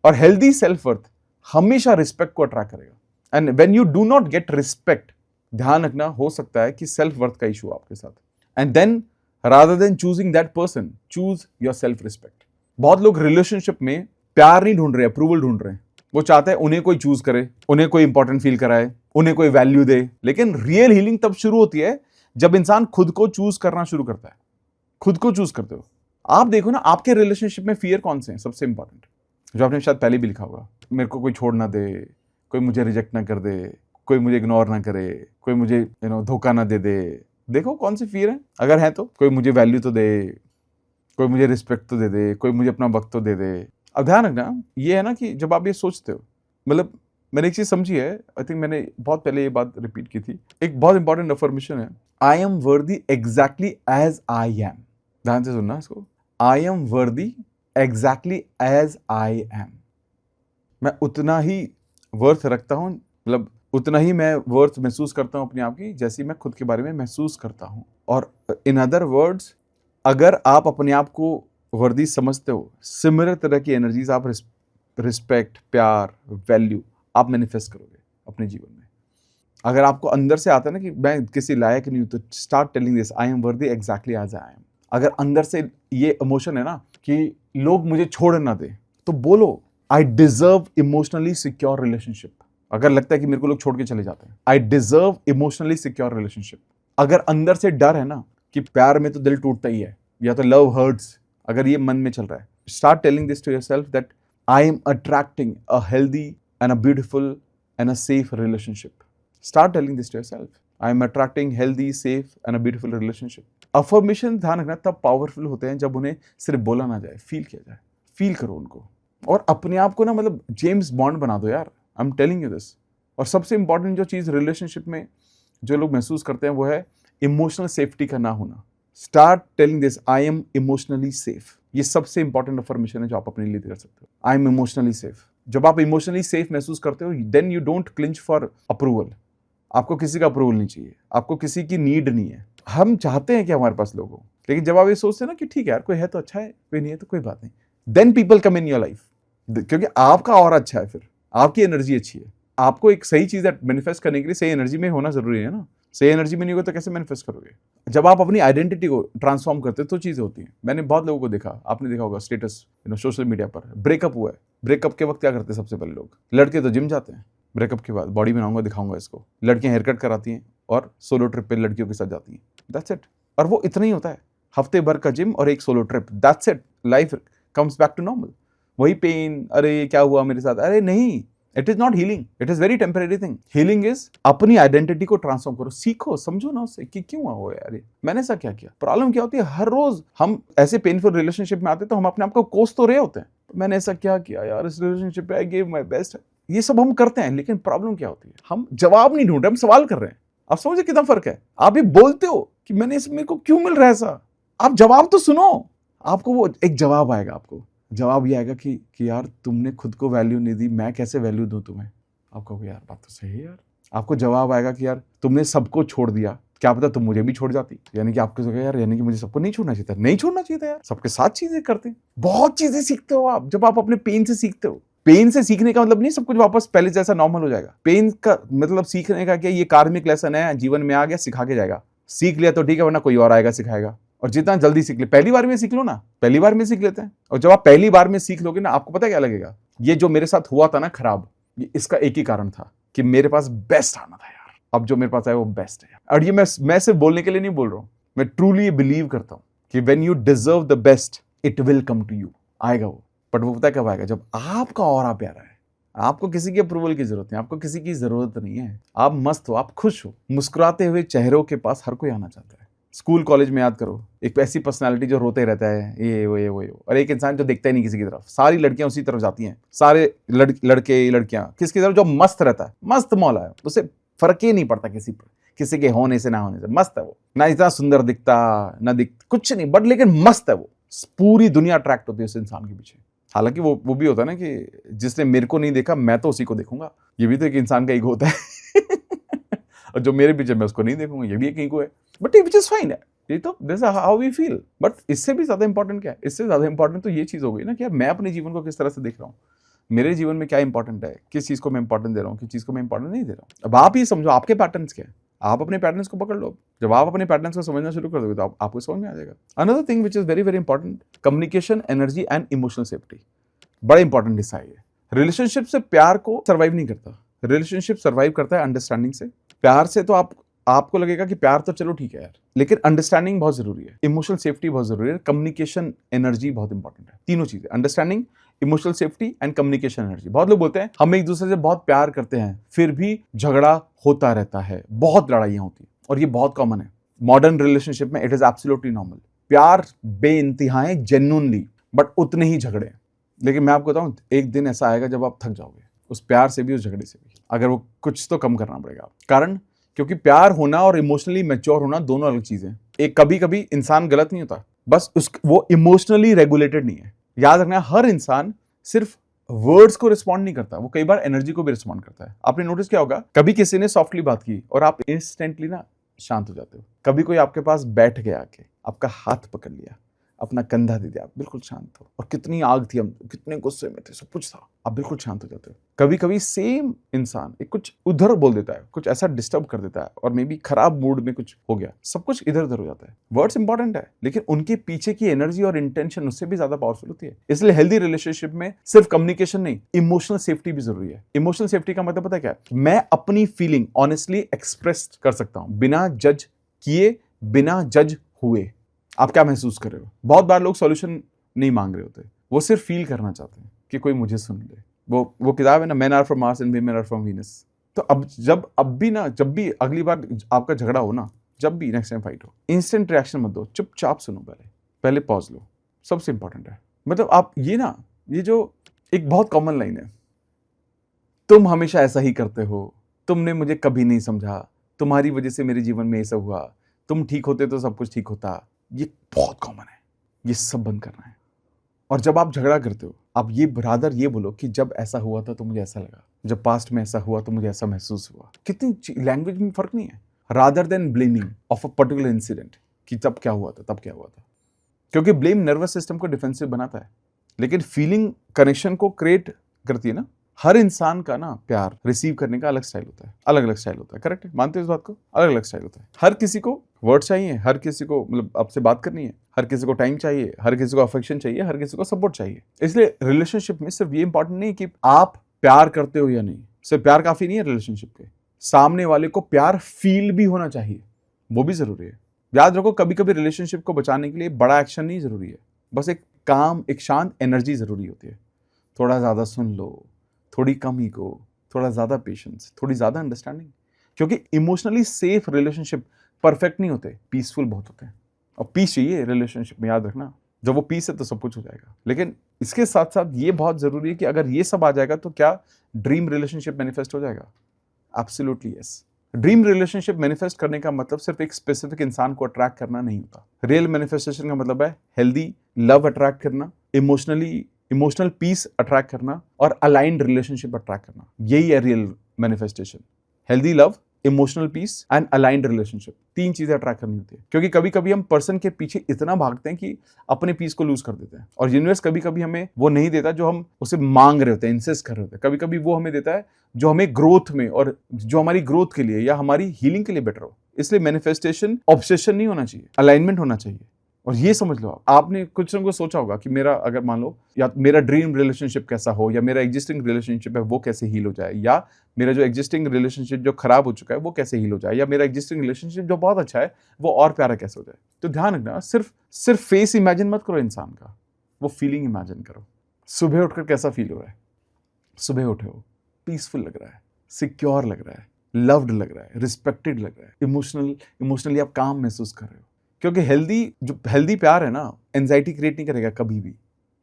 A: और हेल्दी सेल्फ वर्थ हमेशा रिस्पेक्ट को अट्रैक्ट करेगा। And when you do not get respect, ध्यान रखना, हो सकता है कि सेल्फ वर्थ का इशू आपके साथ। And then rather than choosing that person, choose your self respect. बहुत लोग रिलेशनशिप में प्यार नहीं ढूंढ रहे, अप्रूवल ढूंढ रहे हैं। वो चाहते हैं उन्हें कोई चूज करे, उन्हें कोई इंपॉर्टेंट फील कराए, उन्हें कोई वैल्यू दे। लेकिन रियल हीलिंग तब शुरू होती है जब इंसान खुद को चूज करना शुरू करता है। खुद को चूज करते हो। आप देखो ना, आपके रिलेशनशिप में फियर कौन से हैं सबसे इंपॉर्टेंट, जो आपने शायद पहले भी लिखा होगा। मेरे को कोई छोड़ ना दे, कोई मुझे रिजेक्ट ना कर दे, कोई मुझे इग्नोर ना करे, कोई मुझे धोखा ना दे दे। देखो कौन सी फियर है, अगर है तो कोई मुझे वैल्यू तो दे, कोई मुझे रिस्पेक्ट तो दे दे, कोई मुझे अपना वक्त तो दे दे। अब ध्यान रखना, ये है ना कि जब आप ये सोचते हो, मतलब मैंने एक चीज समझी है, आई थिंक मैंने बहुत पहले ये बात रिपीट की थी, एक बहुत इंपॉर्टेंट अफर्मेशन है, I am worthy exactly as I am. ध्यान से सुनना इसको, I am worthy exactly as I am. मैं उतना ही वर्थ रखता हूँ, मतलब उतना ही मैं वर्थ महसूस करता हूँ अपने आप की, जैसी मैं खुद के बारे में महसूस करता हूँ। और इन अदर वर्ड्स, अगर आप अपने आप को वर्दी समझते हो, सिमिलर तरह की एनर्जीज आप रिस्पेक्ट, प्यार, वैल्यू आप मैनिफेस्ट करोगे अपने जीवन में। अगर आपको अंदर से आता है ना कि मैं किसी लायक नहीं हूँ, तो start telling this, I am worthy exactly as I am. अगर अंदर से ये इमोशन है ना कि लोग मुझे छोड़ ना दे, तो बोलो I deserve emotionally secure relationship. अगर लगता है कि मेरे को लोग छोड़ के चले जाते हैं, I deserve emotionally secure relationship. अगर अंदर से डर है ना कि प्यार में तो दिल टूटता ही है, या तो लव हर्ट्स, अगर ये मन में चल रहा है, start telling this to yourself that I am attracting a healthy and a beautiful and a safe relationship. Start telling this to yourself, I am attracting healthy, safe and a beautiful relationship. Affirmation ध्यान रखना तब powerful होते हैं जब उन्हें सिर्फ बोला ना जाए, फील किया जाए। फील करो उनको, और अपने आप को ना मतलब जेम्स बॉन्ड बना दो यार, आई एम टेलिंग यू दिस। और सबसे इंपॉर्टेंट जो चीज़ रिलेशनशिप में जो लोग महसूस करते हैं वो है इमोशनल सेफ्टी का ना होना। Start telling this, I am emotionally safe. ये सबसे इंपॉर्टेंट अफर्मेशन है जो आप अपने लिए कर सकते हो। I am emotionally safe. जब आप इमोशनली सेफ महसूस करते हो, then you don't clinch for approval. आपको किसी का अप्रूवल नहीं चाहिए, आपको किसी की नीड नहीं है। हम चाहते हैं कि हमारे पास लोग हो, लेकिन जब आप ये सोचते हैं ना कि ठीक है यार, कोई है तो अच्छा है, कोई नहीं है तो कोई बात नहीं, then people come in your life. क्योंकि आपका और अच्छा है, फिर आपकी एनर्जी अच्छी है। आपको एक सही चीज मैनिफेस्ट करने के लिए सही एनर्जी में होना जरूरी है ना। सही एनर्जी में नहीं होगा तो कैसे मैनिफेस्ट करोगे? जब आप अपनी आइडेंटिटी को ट्रांसफॉर्म करते हो तो चीजें होती हैं। मैंने बहुत लोगों को देखा, आपने देखा होगा स्टेटस सोशल मीडिया पर, ब्रेकअप हुआ है, ब्रेकअप के वक्त क्या करते हैं सबसे पहले लोग? लड़के तो जिम जाते हैं, ब्रेकअप के बाद बॉडी बनाऊंगा, दिखाऊंगा इसको। लड़कियां हेयर कट कराती हैं और सोलो ट्रिप पे लड़कियों के साथ जाती हैं, दैट्स इट। और वो इतना ही होता है, हफ्ते भर का जिम और एक solo trip, that's it. Life comes back to normal. वही पेन, अरे क्या हुआ मेरे साथ, अरे नहीं, it is not healing, it is very temporary thing. Healing is अपनी आइडेंटिटी को ट्रांसफॉर्म करो, सीखो, समझो ना उससे कि क्यों हुआ यार, मैंने ऐसा क्या किया। प्रॉब्लम क्या होती है, हर रोज हम ऐसे पेनफुल रिलेशनशिप में आते तो हम अपने आप को कोस तो रहे होते हैं, मैंने ऐसा क्या किया यार इस रिलेशनशिप पे, आई गिव माय बेस्ट। ये सब हम करते हैं, लेकिन प्रॉब्लम क्या होती है, हम जवाब नहीं ढूंढ रहे, हम सवाल कर रहे हैं। आप समझे कितना फर्क है? आप ये बोलते हो कि मैंने इसमें मेरे को क्यों मिल रहा है ऐसा, आप जवाब तो सुनो। आपको वो एक जवाब आएगा, आपको जवाब ये आएगा कि यार तुमने खुद को वैल्यू नहीं दी, मैं कैसे वैल्यू दूं तुम्हें। आपको यार बात तो सही है यार। आपको जवाब आएगा कि यार तुमने सबको छोड़ दिया, क्या पता तुम मुझे भी छोड़ जाती। यानी कि आपको यार, यानी कि मुझे सबको नहीं छोड़ना चाहिए था, नहीं छोड़ना चाहिए था यार, सबके साथ चीजें करते हैं। बहुत चीजें सीखते हो आप जब आप अपने पेन से सीखते हो। पेन से सीखने का मतलब नहीं सब कुछ वापस पहले जैसा नॉर्मल हो जाएगा। पेन का मतलब सीखने का क्या, ये कार्मिक लेसन है, जीवन में आ गया, सिखा के जाएगा। सीख लिया तो ठीक है, वरना कोई और आएगा सिखाएगा। और जितना जल्दी सीख ले, पहली बार में सीख लो ना, पहली बार में सीख लेते हैं। और जब आप पहली बार में सीख लोगे ना, आपको पता क्या लगेगा, ये जो मेरे साथ हुआ था ना खराब, ये इसका एक ही कारण था कि मेरे पास बेस्ट आना था यार। अब जो मेरे पास आया वो बेस्ट है। और ये मैं सिर्फ बोलने के लिए नहीं बोल रहा हूं, मैं ट्रूली बिलीव करता हूं कि when you deserve the best, it will come to you. आएगा वो, बट वो पता कब आएगा, जब आपका ऑरा प्यारा है। आपको किसी की अप्रूवल की जरूरत नहीं, आपको किसी की जरूरत नहीं है। आप मस्त हो, आप खुश हो। मुस्कुराते हुए चेहरों के पास हर कोई आना चाहता है। स्कूल कॉलेज में याद करो, एक ऐसी पर्सनालिटी जो रोते रहता है, ये वो, और एक इंसान जो देखता ही नहीं किसी की तरफ। सारी लड़कियां उसी तरफ जाती हैं, सारे लड़के लड़कियां किसकी तरफ, जो मस्त रहता है, मस्त मौला है, उसे फर्क ही नहीं पड़ता किसी पर, किसी के होने से ना होने से। मस्त है वो, ना इतना सुंदर दिखता ना कुछ नहीं, बट लेकिन मस्त है वो। पूरी दुनिया अट्रैक्ट होती है उस इंसान के पीछे। हालांकि वो भी होता है ना कि जिसने मेरे को नहीं देखा मैं तो उसी को देखूंगा, ये भी तो एक इंसान का ईगो होता है। और जो मेरे पीछे मैं उसको नहीं देखूंगा, ये भी एक ईगो है, बट विच इज फाइन है। ये तो this is how we feel. But इससे भी ज्यादा इंपॉर्टेंट क्या है, इससे ज्यादा इंपॉर्टेंट तो ये चीज हो गई ना कि यार मैं अपने जीवन को किस तरह से देख रहा हूँ, मेरे जीवन में क्या इंपॉर्टेंट है, किस चीज को मैं इंपॉर्टेंट दे रहा हूँ, किस चीज को मैं इंपॉर्टेंट नहीं दे रहा हूँ। अब आप ये समझो आपके पैटर्न्स क्या है, आप अपने पैटर्न्स को पकड़ लो। जब आप अपने पैटर्न्स को समझना शुरू कर दोगे तो आपको समझ में आ जाएगा। Another thing which is very very important, communication, energy and emotional safety. बड़ा इंपॉर्टेंट हिस्सा है। रिलेशनशिप से प्यार को सर्वाइव नहीं करता, रिलेशनशिप सर्वाइव करता है अंडरस्टैंडिंग से। प्यार से तो आपको लगेगा कि प्यार तो चलो ठीक है यार, लेकिन अंडरस्टैंडिंग बहुत जरूरी है, इमोशनल सेफ्टी बहुत जरूरी है, कम्युनिकेशन, एनर्जी बहुत इंपॉर्टेंट है। तीनों चीजें, understanding, emotional safety and communication energy. बहुत लोग बोलते हैं हम एक दूसरे से बहुत प्यार करते हैं, फिर भी झगड़ा होता रहता है, बहुत लड़ाइयां होती हैं, और ये बहुत कॉमन है मॉडर्न रिलेशनशिप में। It is absolutely normal. प्यार बेइंतहाएं जेन्युइनली, बट उतने ही झगड़े। लेकिन मैं आपको बताऊं, एक दिन ऐसा आएगा जब आप थक जाओगे, उस प्यार से भी, उस झगड़े से भी। अगर वो कुछ तो कम करना पड़ेगा। कारण क्योंकि प्यार होना और इमोशनली मैच्योर होना दोनों अलग चीजें हैं। एक कभी कभी इंसान गलत नहीं होता, बस वो इमोशनली रेगुलेटेड नहीं है। याद रखना, हर इंसान सिर्फ वर्ड्स को रिस्पॉन्ड नहीं करता, वो कई बार एनर्जी को भी रिस्पॉन्ड करता है। आपने नोटिस किया होगा, कभी किसी ने सॉफ्टली बात की और आप इंस्टेंटली ना शांत हो जाते हो। कभी कोई आपके पास बैठ गया, आके आपका हाथ पकड़ लिया, अपना कंधा दे दिया, आप बिल्कुल शांत हो। और कितनी आग थी, हम कितने गुस्से में थे, सब कुछ था, आप बिल्कुल शांत हो जाते हो। कभी कभी सेम इंसान एक कुछ उधर बोल देता है, कुछ ऐसा डिस्टर्ब कर देता है, और मे बी खराब मूड में कुछ हो गया, सब कुछ इधर उधर हो जाता है। वर्ड्स इंपॉर्टेंट है, लेकिन उनके पीछे की एनर्जी और इंटेंशन उससे भी ज्यादा पावरफुल होती है। इसलिए हेल्दी रिलेशनशिप में सिर्फ कम्युनिकेशन नहीं, इमोशनल सेफ्टी भी जरूरी है। इमोशनल सेफ्टी का मतलब पता है क्या है? मैं अपनी फीलिंग ऑनेस्टली एक्सप्रेस कर सकता हूं, बिना जज किए, बिना जज हुए। आप क्या महसूस कर रहे हो? बहुत बार लोग सॉल्यूशन नहीं मांग रहे होते, वो सिर्फ फील करना चाहते हैं कि कोई मुझे सुन ले। वो किताब है ना, men are from Mars and women are from Venus. तो जब भी अगली बार आपका झगड़ा हो ना, जब भी नेक्स्ट टाइम फाइट हो, इंस्टेंट रिएक्शन मत दो, चुपचाप सुनो, पहले पॉज लो। सबसे इंपॉर्टेंट है। मतलब आप ये जो एक बहुत कॉमन लाइन है, तुम हमेशा ऐसा ही करते हो, तुमने मुझे कभी नहीं समझा, तुम्हारी वजह से मेरे जीवन में ये सब हुआ, तुम ठीक होते तो सब कुछ ठीक होता। ये बहुत कॉमन है, ये सब बंद करना है। और जब आप झगड़ा करते हो, आप ये बोलो कि जब ऐसा हुआ था तो मुझे ऐसा लगा, जब पास्ट में ऐसा हुआ तो मुझे ऐसा महसूस हुआ। कितनी लैंग्वेज में फर्क नहीं है, rather than blaming of a particular incident कि तब क्या हुआ था। क्योंकि ब्लेम नर्वस सिस्टम को डिफेंसिव बनाता है, लेकिन फीलिंग कनेक्शन को क्रिएट करती है ना। हर इंसान का ना प्यार रिसीव करने का अलग स्टाइल होता है, अलग अलग स्टाइल होता है। करेक्ट है, मानते हो इस बात को? अलग अलग स्टाइल होता है। हर किसी को वर्ड चाहिए, हर किसी को मतलब आपसे बात करनी है, हर किसी को टाइम चाहिए, हर किसी को अफेक्शन चाहिए, हर किसी को सपोर्ट चाहिए। इसलिए रिलेशनशिप में सिर्फ ये इंपॉर्टेंट नहीं कि आप प्यार करते हो या नहीं, सिर्फ प्यार काफी नहीं है रिलेशनशिप के। सामने वाले को प्यार फील भी होना चाहिए, वो भी जरूरी है। याद रखो, कभी कभी रिलेशनशिप को बचाने के लिए बड़ा एक्शन नहीं जरूरी है, बस एक काम, एक शांत एनर्जी जरूरी होती है। थोड़ा ज्यादा सुन लो, थोड़ी कम ईगो, थोड़ा ज्यादा पेशेंस, थोड़ी ज्यादा अंडरस्टैंडिंग। क्योंकि इमोशनली सेफ रिलेशनशिप परफेक्ट नहीं होते, पीसफुल बहुत होते हैं। और पीस चाहिए रिलेशनशिप में, याद रखना। जब वो पीस है तो सब कुछ हो जाएगा। लेकिन इसके साथ साथ ये बहुत जरूरी है कि अगर ये सब आ जाएगा तो क्या ड्रीम रिलेशनशिप मैनिफेस्ट हो जाएगा? Absolutely yes. Dream relationship manifest करने का मतलब सिर्फ एक स्पेसिफिक इंसान को अट्रैक्ट करना नहीं होता। रियल मैनिफेस्टेशन का मतलब है हेल्दी लव अट्रैक्ट करना, इमोशनल पीस अट्रैक्ट करना, और अलाइंड रिलेशनशिप अट्रैक्ट करना। यही है real manifestation. Healthy love, emotional peace and aligned relationship, तीन चीजें अट्रैक्ट करनी होती है। क्योंकि कभी कभी हम पर्सन के पीछे इतना भागते हैं कि अपने पीस को लूज कर देते हैं, और यूनिवर्स कभी कभी हमें वो नहीं देता जो हम उसे मांग रहे होते हैं, इंसिस्ट कर रहे होते हैं। कभी कभी वो हमें देता है जो हमें ग्रोथ में, और जो हमारी ग्रोथ के लिए या हमारी हीलिंग के लिए बेटर हो। इसलिए मैनिफेस्टेशन ऑब्सेशन नहीं होना चाहिए, अलाइनमेंट होना चाहिए। और ये समझ लो, आपने कुछ ना कुछ सोचा होगा कि मेरा, अगर मान लो, या मेरा ड्रीम रिलेशनशिप कैसा हो, या मेरा एग्जिस्टिंग रिलेशनशिप है वो कैसे हील हो जाए, या मेरा जो एग्जिस्टिंग रिलेशनशिप जो खराब हो चुका है वो कैसे हील हो जाए, या मेरा एग्जिस्टिंग रिलेशनशिप जो बहुत अच्छा है वो और प्यारा कैसे हो जाए। तो ध्यान रखना, सिर्फ फेस इमेजिन मत करो इंसान का, वो फीलिंग इमेजिन करो। सुबह उठकर कैसा फील हो रहा है? सुबह उठे हो, पीसफुल लग रहा है, सिक्योर लग रहा है, लव्ड लग रहा है, रिस्पेक्टेड लग रहा है, इमोशनली आप काम महसूस कर रहे हो। क्योंकि हेल्दी प्यार है ना, एंजाइटी क्रिएट नहीं करेगा कभी भी।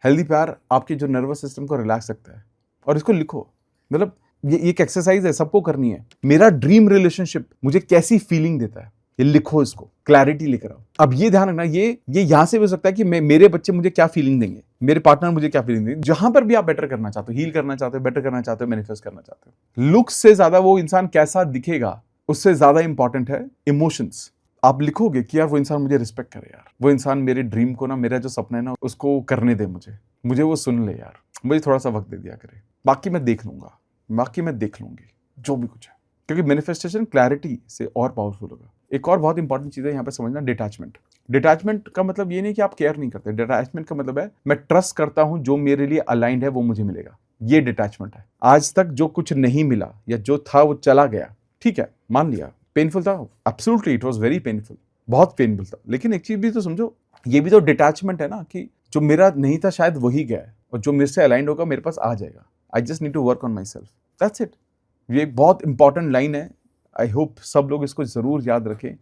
A: हेल्दी प्यार आपके जो नर्वस सिस्टम को रिलैक्स रखता है। और इसको लिखो, मतलब ये एक एक्सरसाइज है, सबको करनी है। मेरा ड्रीम रिलेशनशिप मुझे कैसी फीलिंग देता है, ये लिखो, इसको क्लैरिटी लेकर आओ। अब ये ध्यान रखना, ये यहां से भी हो सकता है कि मेरे बच्चे मुझे क्या फीलिंग देंगे, मेरे पार्टनर मुझे क्या फीलिंग देंगे। जहां पर भी आप बेटर करना चाहते हो, हील करना चाहते हो, बेटर करना चाहते हो, मैनिफेस्ट करना चाहते हो, लुक्स से ज्यादा वो इंसान कैसा दिखेगा उससे ज्यादा इंपॉर्टेंट है इमोशंस। आप लिखोगे कि यार वो इंसान मुझे रिस्पेक्ट करे, यार वो इंसान मेरे ड्रीम को ना, मेरा जो सपना है ना उसको करने दे, मुझे वो सुन ले, यार मुझे थोड़ा सा वक्त दे दिया करे, बाकी मैं देख लूंगा, बाकी मैं देख लूंगी जो भी कुछ है। क्योंकि मैनिफेस्टेशन क्लैरिटी से और पावरफुल होगा। एक और बहुत इंपॉर्टेंट चीज है यहाँ पे समझना, डिटैचमेंट। डिटैचमेंट का मतलब ये नहीं कि आप केयर नहीं करते। डिटैचमेंट का मतलब है मैं ट्रस्ट करता हूं जो मेरे लिए अलाइंड है वो मुझे मिलेगा। ये डिटैचमेंट है। आज तक जो कुछ नहीं मिला या जो था वो चला गया, ठीक है, मान लिया, पेनफुल था, absolutely it was very painful, बहुत पेनफुल था। लेकिन एक चीज भी तो समझो, ये भी तो डिटैचमेंट है ना, कि जो मेरा नहीं था शायद वही गया है, और जो मेरे से अलाइंड होगा मेरे पास आ जाएगा। I just need to work on myself, that's it. ये एक बहुत इंपॉर्टेंट लाइन है, आई होप सब लोग इसको जरूर याद रखें।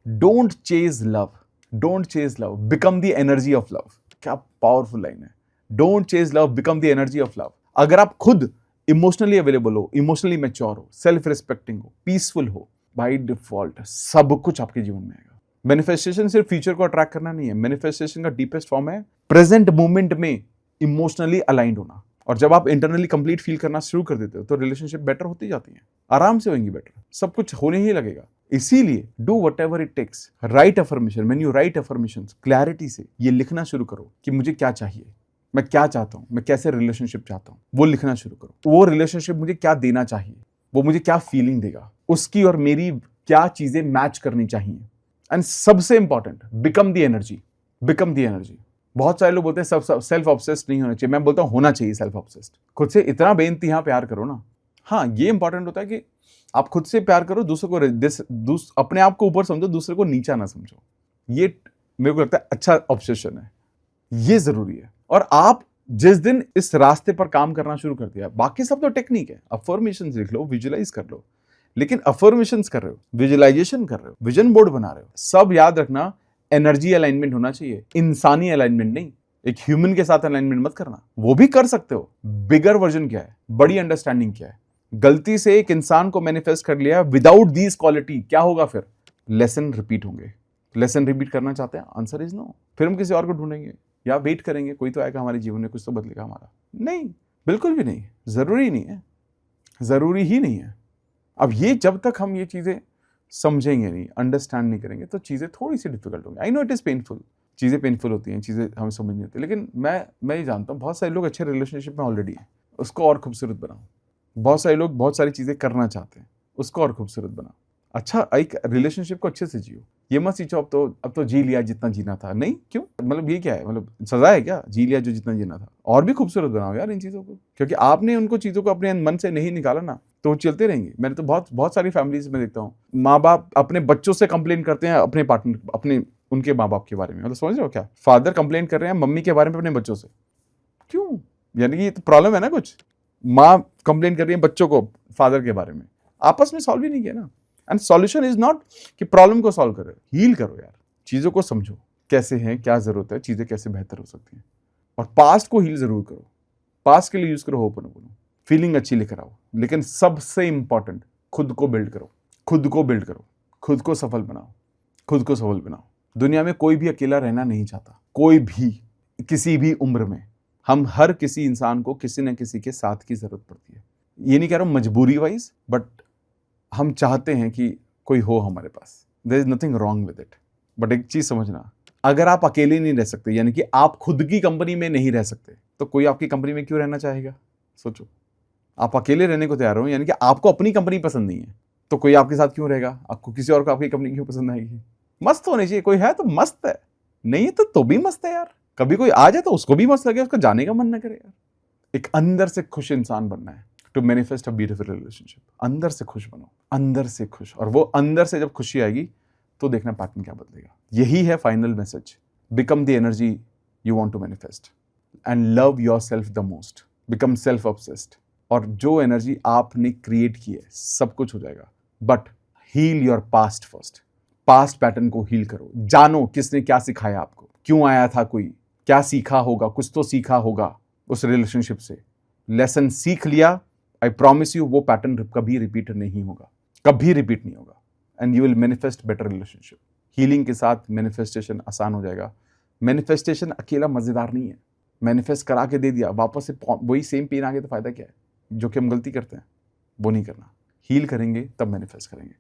A: Don't chase love, don't chase love, become the energy of love. क्या पावरफुल लाइन है। Don't chase love, become the energy of love. अगर आप खुद इमोशनली अवेलेबल हो, इमोशनली मैच्योर हो, सेल्फ रिस्पेक्टिंग हो, पीसफुल हो, बाय डिफॉल्ट सब कुछ आपके जीवन में आएगा। मैनिफेस्टेशन सिर्फ फ्यूचर को अट्रैक्ट करना नहीं है, मैनिफेस्टेशन का डीपेस्ट फॉर्म है प्रेजेंट मोमेंट में इमोशनली अलाइंड होना। और जब आप इंटरनली कंप्लीट फील करना शुरू कर देते हो तो रिलेशनशिप बेटर होती जाती है, आराम से होंगी बेटर, सब कुछ होने ही लगेगा। इसीलिए do whatever it takes, write affirmation. When you write affirmation, clarity से ये लिखना शुरू करो कि मुझे क्या चाहिए, मैं क्या चाहता हूं, मैं कैसे रिलेशनशिप चाहता हूं, वो लिखना शुरू करो। वो रिलेशनशिप मुझे क्या देना चाहिए, वो मुझे क्या फीलिंग देगा, उसकी और मेरी क्या चीजें मैच करनी चाहिए। एंड सबसे important, become the energy, become the energy. बहुत सारे लोग बोलते हैं सब सेल्फ ऑब्सेस्ड नहीं होना चाहिए, मैं बोलता हूं होना चाहिए सेल्फ ऑब्सेस्ड। खुद से इतना बेइंतहा प्यार करो ना। हाँ, ये इंपॉर्टेंट होता है कि आप खुद से प्यार करो, दूसरे को अपने आप को ऊपर समझो, दूसरे को नीचा ना समझो। ये मेरे को लगता है अच्छा ऑब्सेशन है, ये जरूरी है। और आप जिस दिन इस रास्ते पर काम करना शुरू कर दिया, बाकी सब तो टेक्निक है, अफर्मेशंस लिख लो, विजुलाइज कर लो, लेकिन अफर्मेशंस कर रहे हो, विजुलाइजेशन कर रहे हो, विजन बोर्ड बना रहे हो, सब याद रखना एनर्जी अलाइनमेंट होना चाहिए, इंसानी अलाइनमेंट नहीं। एक ह्यूमन के साथ अलाइनमेंट मत करना, वो भी कर सकते हो। बिगर वर्जन क्या है, बड़ी अंडरस्टैंडिंग क्या है। गलती से एक इंसान को मैनिफेस्ट कर लिया विदाउट दीज क्वालिटी, क्या होगा फिर? लेसन रिपीट होंगे। लेसन रिपीट करना चाहते हैं? Answer is no. फिर हम किसी और को ढूंढेंगे या वेट करेंगे, कोई तो आएगा हमारे जीवन में, कुछ तो बदलेगा हमारा। नहीं, बिल्कुल भी नहीं, जरूरी नहीं है, जरूरी ही नहीं है। अब ये जब तक हम ये चीजें समझेंगे नहीं, अंडरस्टैंड नहीं करेंगे, तो चीजें थोड़ी सी डिफिकल्ट होंगी। I know it is painful, चीजें पेनफुल होती हैं, चीजें हमें समझ नहीं होती, लेकिन मैं ये जानता हूँ बहुत सारे लोग अच्छे रिलेशनशिप में ऑलरेडी हैं, उसको और खूबसूरत बनाओ। बहुत सारे लोग बहुत सारी चीजें करना चाहते हैं, उसको और खूबसूरत बनाओ। अच्छा, एक रिलेशनशिप को अच्छे से जियो। ये मत सोचो अब तो जी लिया जितना जीना था। नहीं, क्यों? मतलब ये क्या है, मतलब सजा है क्या? जी लिया जो जितना जीना था। और भी खूबसूरत बनाओ यार इन चीजों को, क्योंकि आपने उनको चीजों को अपने मन से नहीं निकाला ना, तो चलते रहेंगे। मैंने तो बहुत सारी फैमिलीज में देखता हूँ, माँ बाप अपने बच्चों से कंप्लेन करते हैं अपने पार्टनर, अपने उनके माँ बाप के बारे में। मतलब समझ रहे हो क्या? फादर कंप्लेन कर रहे हैं मम्मी के बारे में अपने बच्चों से, क्यों? यानी कि ये तो प्रॉब्लम है ना कुछ। माँ कंप्लेन कर रही है बच्चों को फादर के बारे में, आपस में सॉल्व ही नहीं किया ना। एंड सॉल्यूशन इज नॉट कि प्रॉब्लम को सॉल्व करो, हील करो यार। चीजों को समझो कैसे हैं, क्या जरूरत है, चीजें कैसे बेहतर हो सकती हैं। और पास्ट को हील जरूर करो, पास्ट के लिए यूज करो होपनोपोनो, फीलिंग अच्छी लेकर आओ। लेकिन सबसे इंपॉर्टेंट, खुद को बिल्ड करो, खुद को बिल्ड करो, खुद को सफल बनाओ, खुद को सफल बनाओ। दुनिया में कोई भी अकेला रहना नहीं चाहता, कोई भी, किसी भी उम्र में। हम हर किसी इंसान को किसी न किसी के साथ की जरूरत पड़ती है। ये नहीं कह रहा हूं मजबूरी वाइज, बट हम चाहते हैं कि कोई हो हमारे पास। There is nothing wrong with it. But एक चीज समझना, अगर आप अकेले नहीं रह सकते, यानी कि आप खुद की कंपनी में नहीं रह सकते, तो कोई आपकी कंपनी में क्यों रहना चाहेगा? सोचो, आप अकेले रहने को तैयार हो, यानी कि आपको अपनी कंपनी पसंद नहीं है, तो कोई आपके साथ क्यों रहेगा? आपको किसी और को आपकी कंपनी क्यों पसंद आएगी? मस्त होनी चाहिए, कोई है तो मस्त है, नहीं है तो भी मस्त है यार। कभी कोई आ जाए तो उसको भी मस्त लगे, उसको जाने का मन ना करे यार। एक अंदर से खुश इंसान बनना है to manifest a beautiful relationship. अंदर से खुश बनो, अंदर से खुश। और वो अंदर से जब खुशी आएगी तो देखना पैटर्न क्या बदलेगा। यही है final message. Become the energy you want to manifest and love yourself the most. Become self obsessed. और जो एनर्जी आपने क्रिएट की है, सब कुछ हो जाएगा। But heal your past first. Past pattern को हील करो। जानो किसने क्या सिखाया आपको, क्यों आया था कोई, क्या सीखा होगा, कुछ तो सीखा होगा उस रिलेशनशिप से। लेसन सीख लिया, आई प्रॉमिस यू वो पैटर्न कभी रिपीट नहीं होगा, कभी रिपीट नहीं होगा। And you will manifest better relationship. Healing के साथ मैनिफेस्टेशन आसान हो जाएगा। मैनिफेस्टेशन अकेला मजेदार नहीं है। मैनिफेस्ट करा के दे दिया, वापस से वही सेम पेन आ गया तो फायदा क्या है? जो कि हम गलती करते हैं वो नहीं करना। हील करेंगे तब मैनिफेस्ट करेंगे।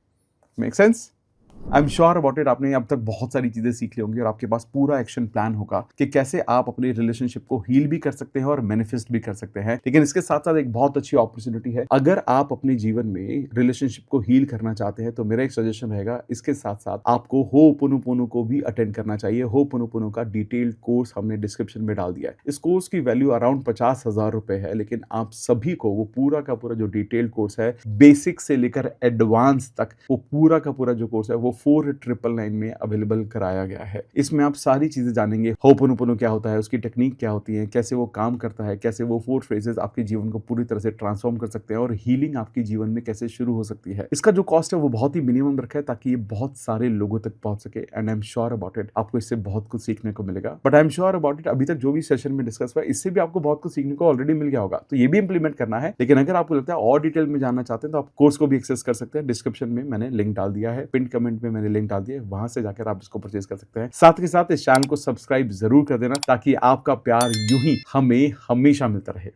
A: Make sense? I am sure about it. आपने अब तक बहुत सारी चीजें सीख ली होंगी और आपके पास पूरा एक्शन प्लान होगा कि कैसे आप अपने रिलेशनशिप को हील भी कर सकते हैं और मैनिफेस्ट भी कर सकते हैं। लेकिन इसके साथ साथ एक बहुत अच्छी अपॉर्चुनिटी है। अगर आप अपने जीवन में रिलेशनशिप को हील करना चाहते हैं तो मेरा एक सजेशन रहेगा, इसके साथ साथ आपको होपोनोपोनो को भी अटेंड करना चाहिए। होपोनोपोनो का डिटेल्ड कोर्स हमने डिस्क्रिप्शन में डाल दिया है। इस कोर्स की वैल्यू अराउंड 50,000 रुपए है, लेकिन आप सभी को वो पूरा का पूरा जो डिटेल्ड कोर्स है, बेसिक से लेकर एडवांस तक, वो पूरा का पूरा जो कोर्स है वो वो 4999 में अवेलेबल कराया गया है। इसमें आप सारी चीजें जानेंगे, होपोनोपोनो क्या होता है, उसकी टेक्निक क्या होती है, कैसे वो काम करता है, कैसे वो 4 फ्रेजेस आपके जीवन को पूरी तरह से ट्रांसफॉर्म कर सकते हैं और हीलिंग आपके जीवन में कैसे शुरू हो सकती है। इसका जो कॉस्ट है वो बहुत ही मिनिमम रखा है ताकि ये बहुत सारे लोगों तक पहुंच सके। And I am sure about it, आपको इससे बहुत कुछ सीखने को मिलेगा। But I am sure about it, अभी तक जो भी सेशन में डिस्कस हुआ इससे भी आपको बहुत कुछ सीखने को ऑलरेडी मिल गया होगा, तो ये भी इंप्लीमेंट करना है। लेकिन अगर आपको लगता है और डिटेल में जानना चाहते हैं तो आप कोर्स को भी एक्सेस कर सकते हैं। डिस्क्रिप्शन में मैंने लिंक डाल दिया है, पिन कमेंट में मैंने लिंक डाल दिया है, वहां से जाकर आप इसको परचेज कर सकते हैं। साथ के साथ इस चैनल को सब्सक्राइब जरूर कर देना ताकि आपका प्यार यूं ही हमें हमेशा मिलता रहे।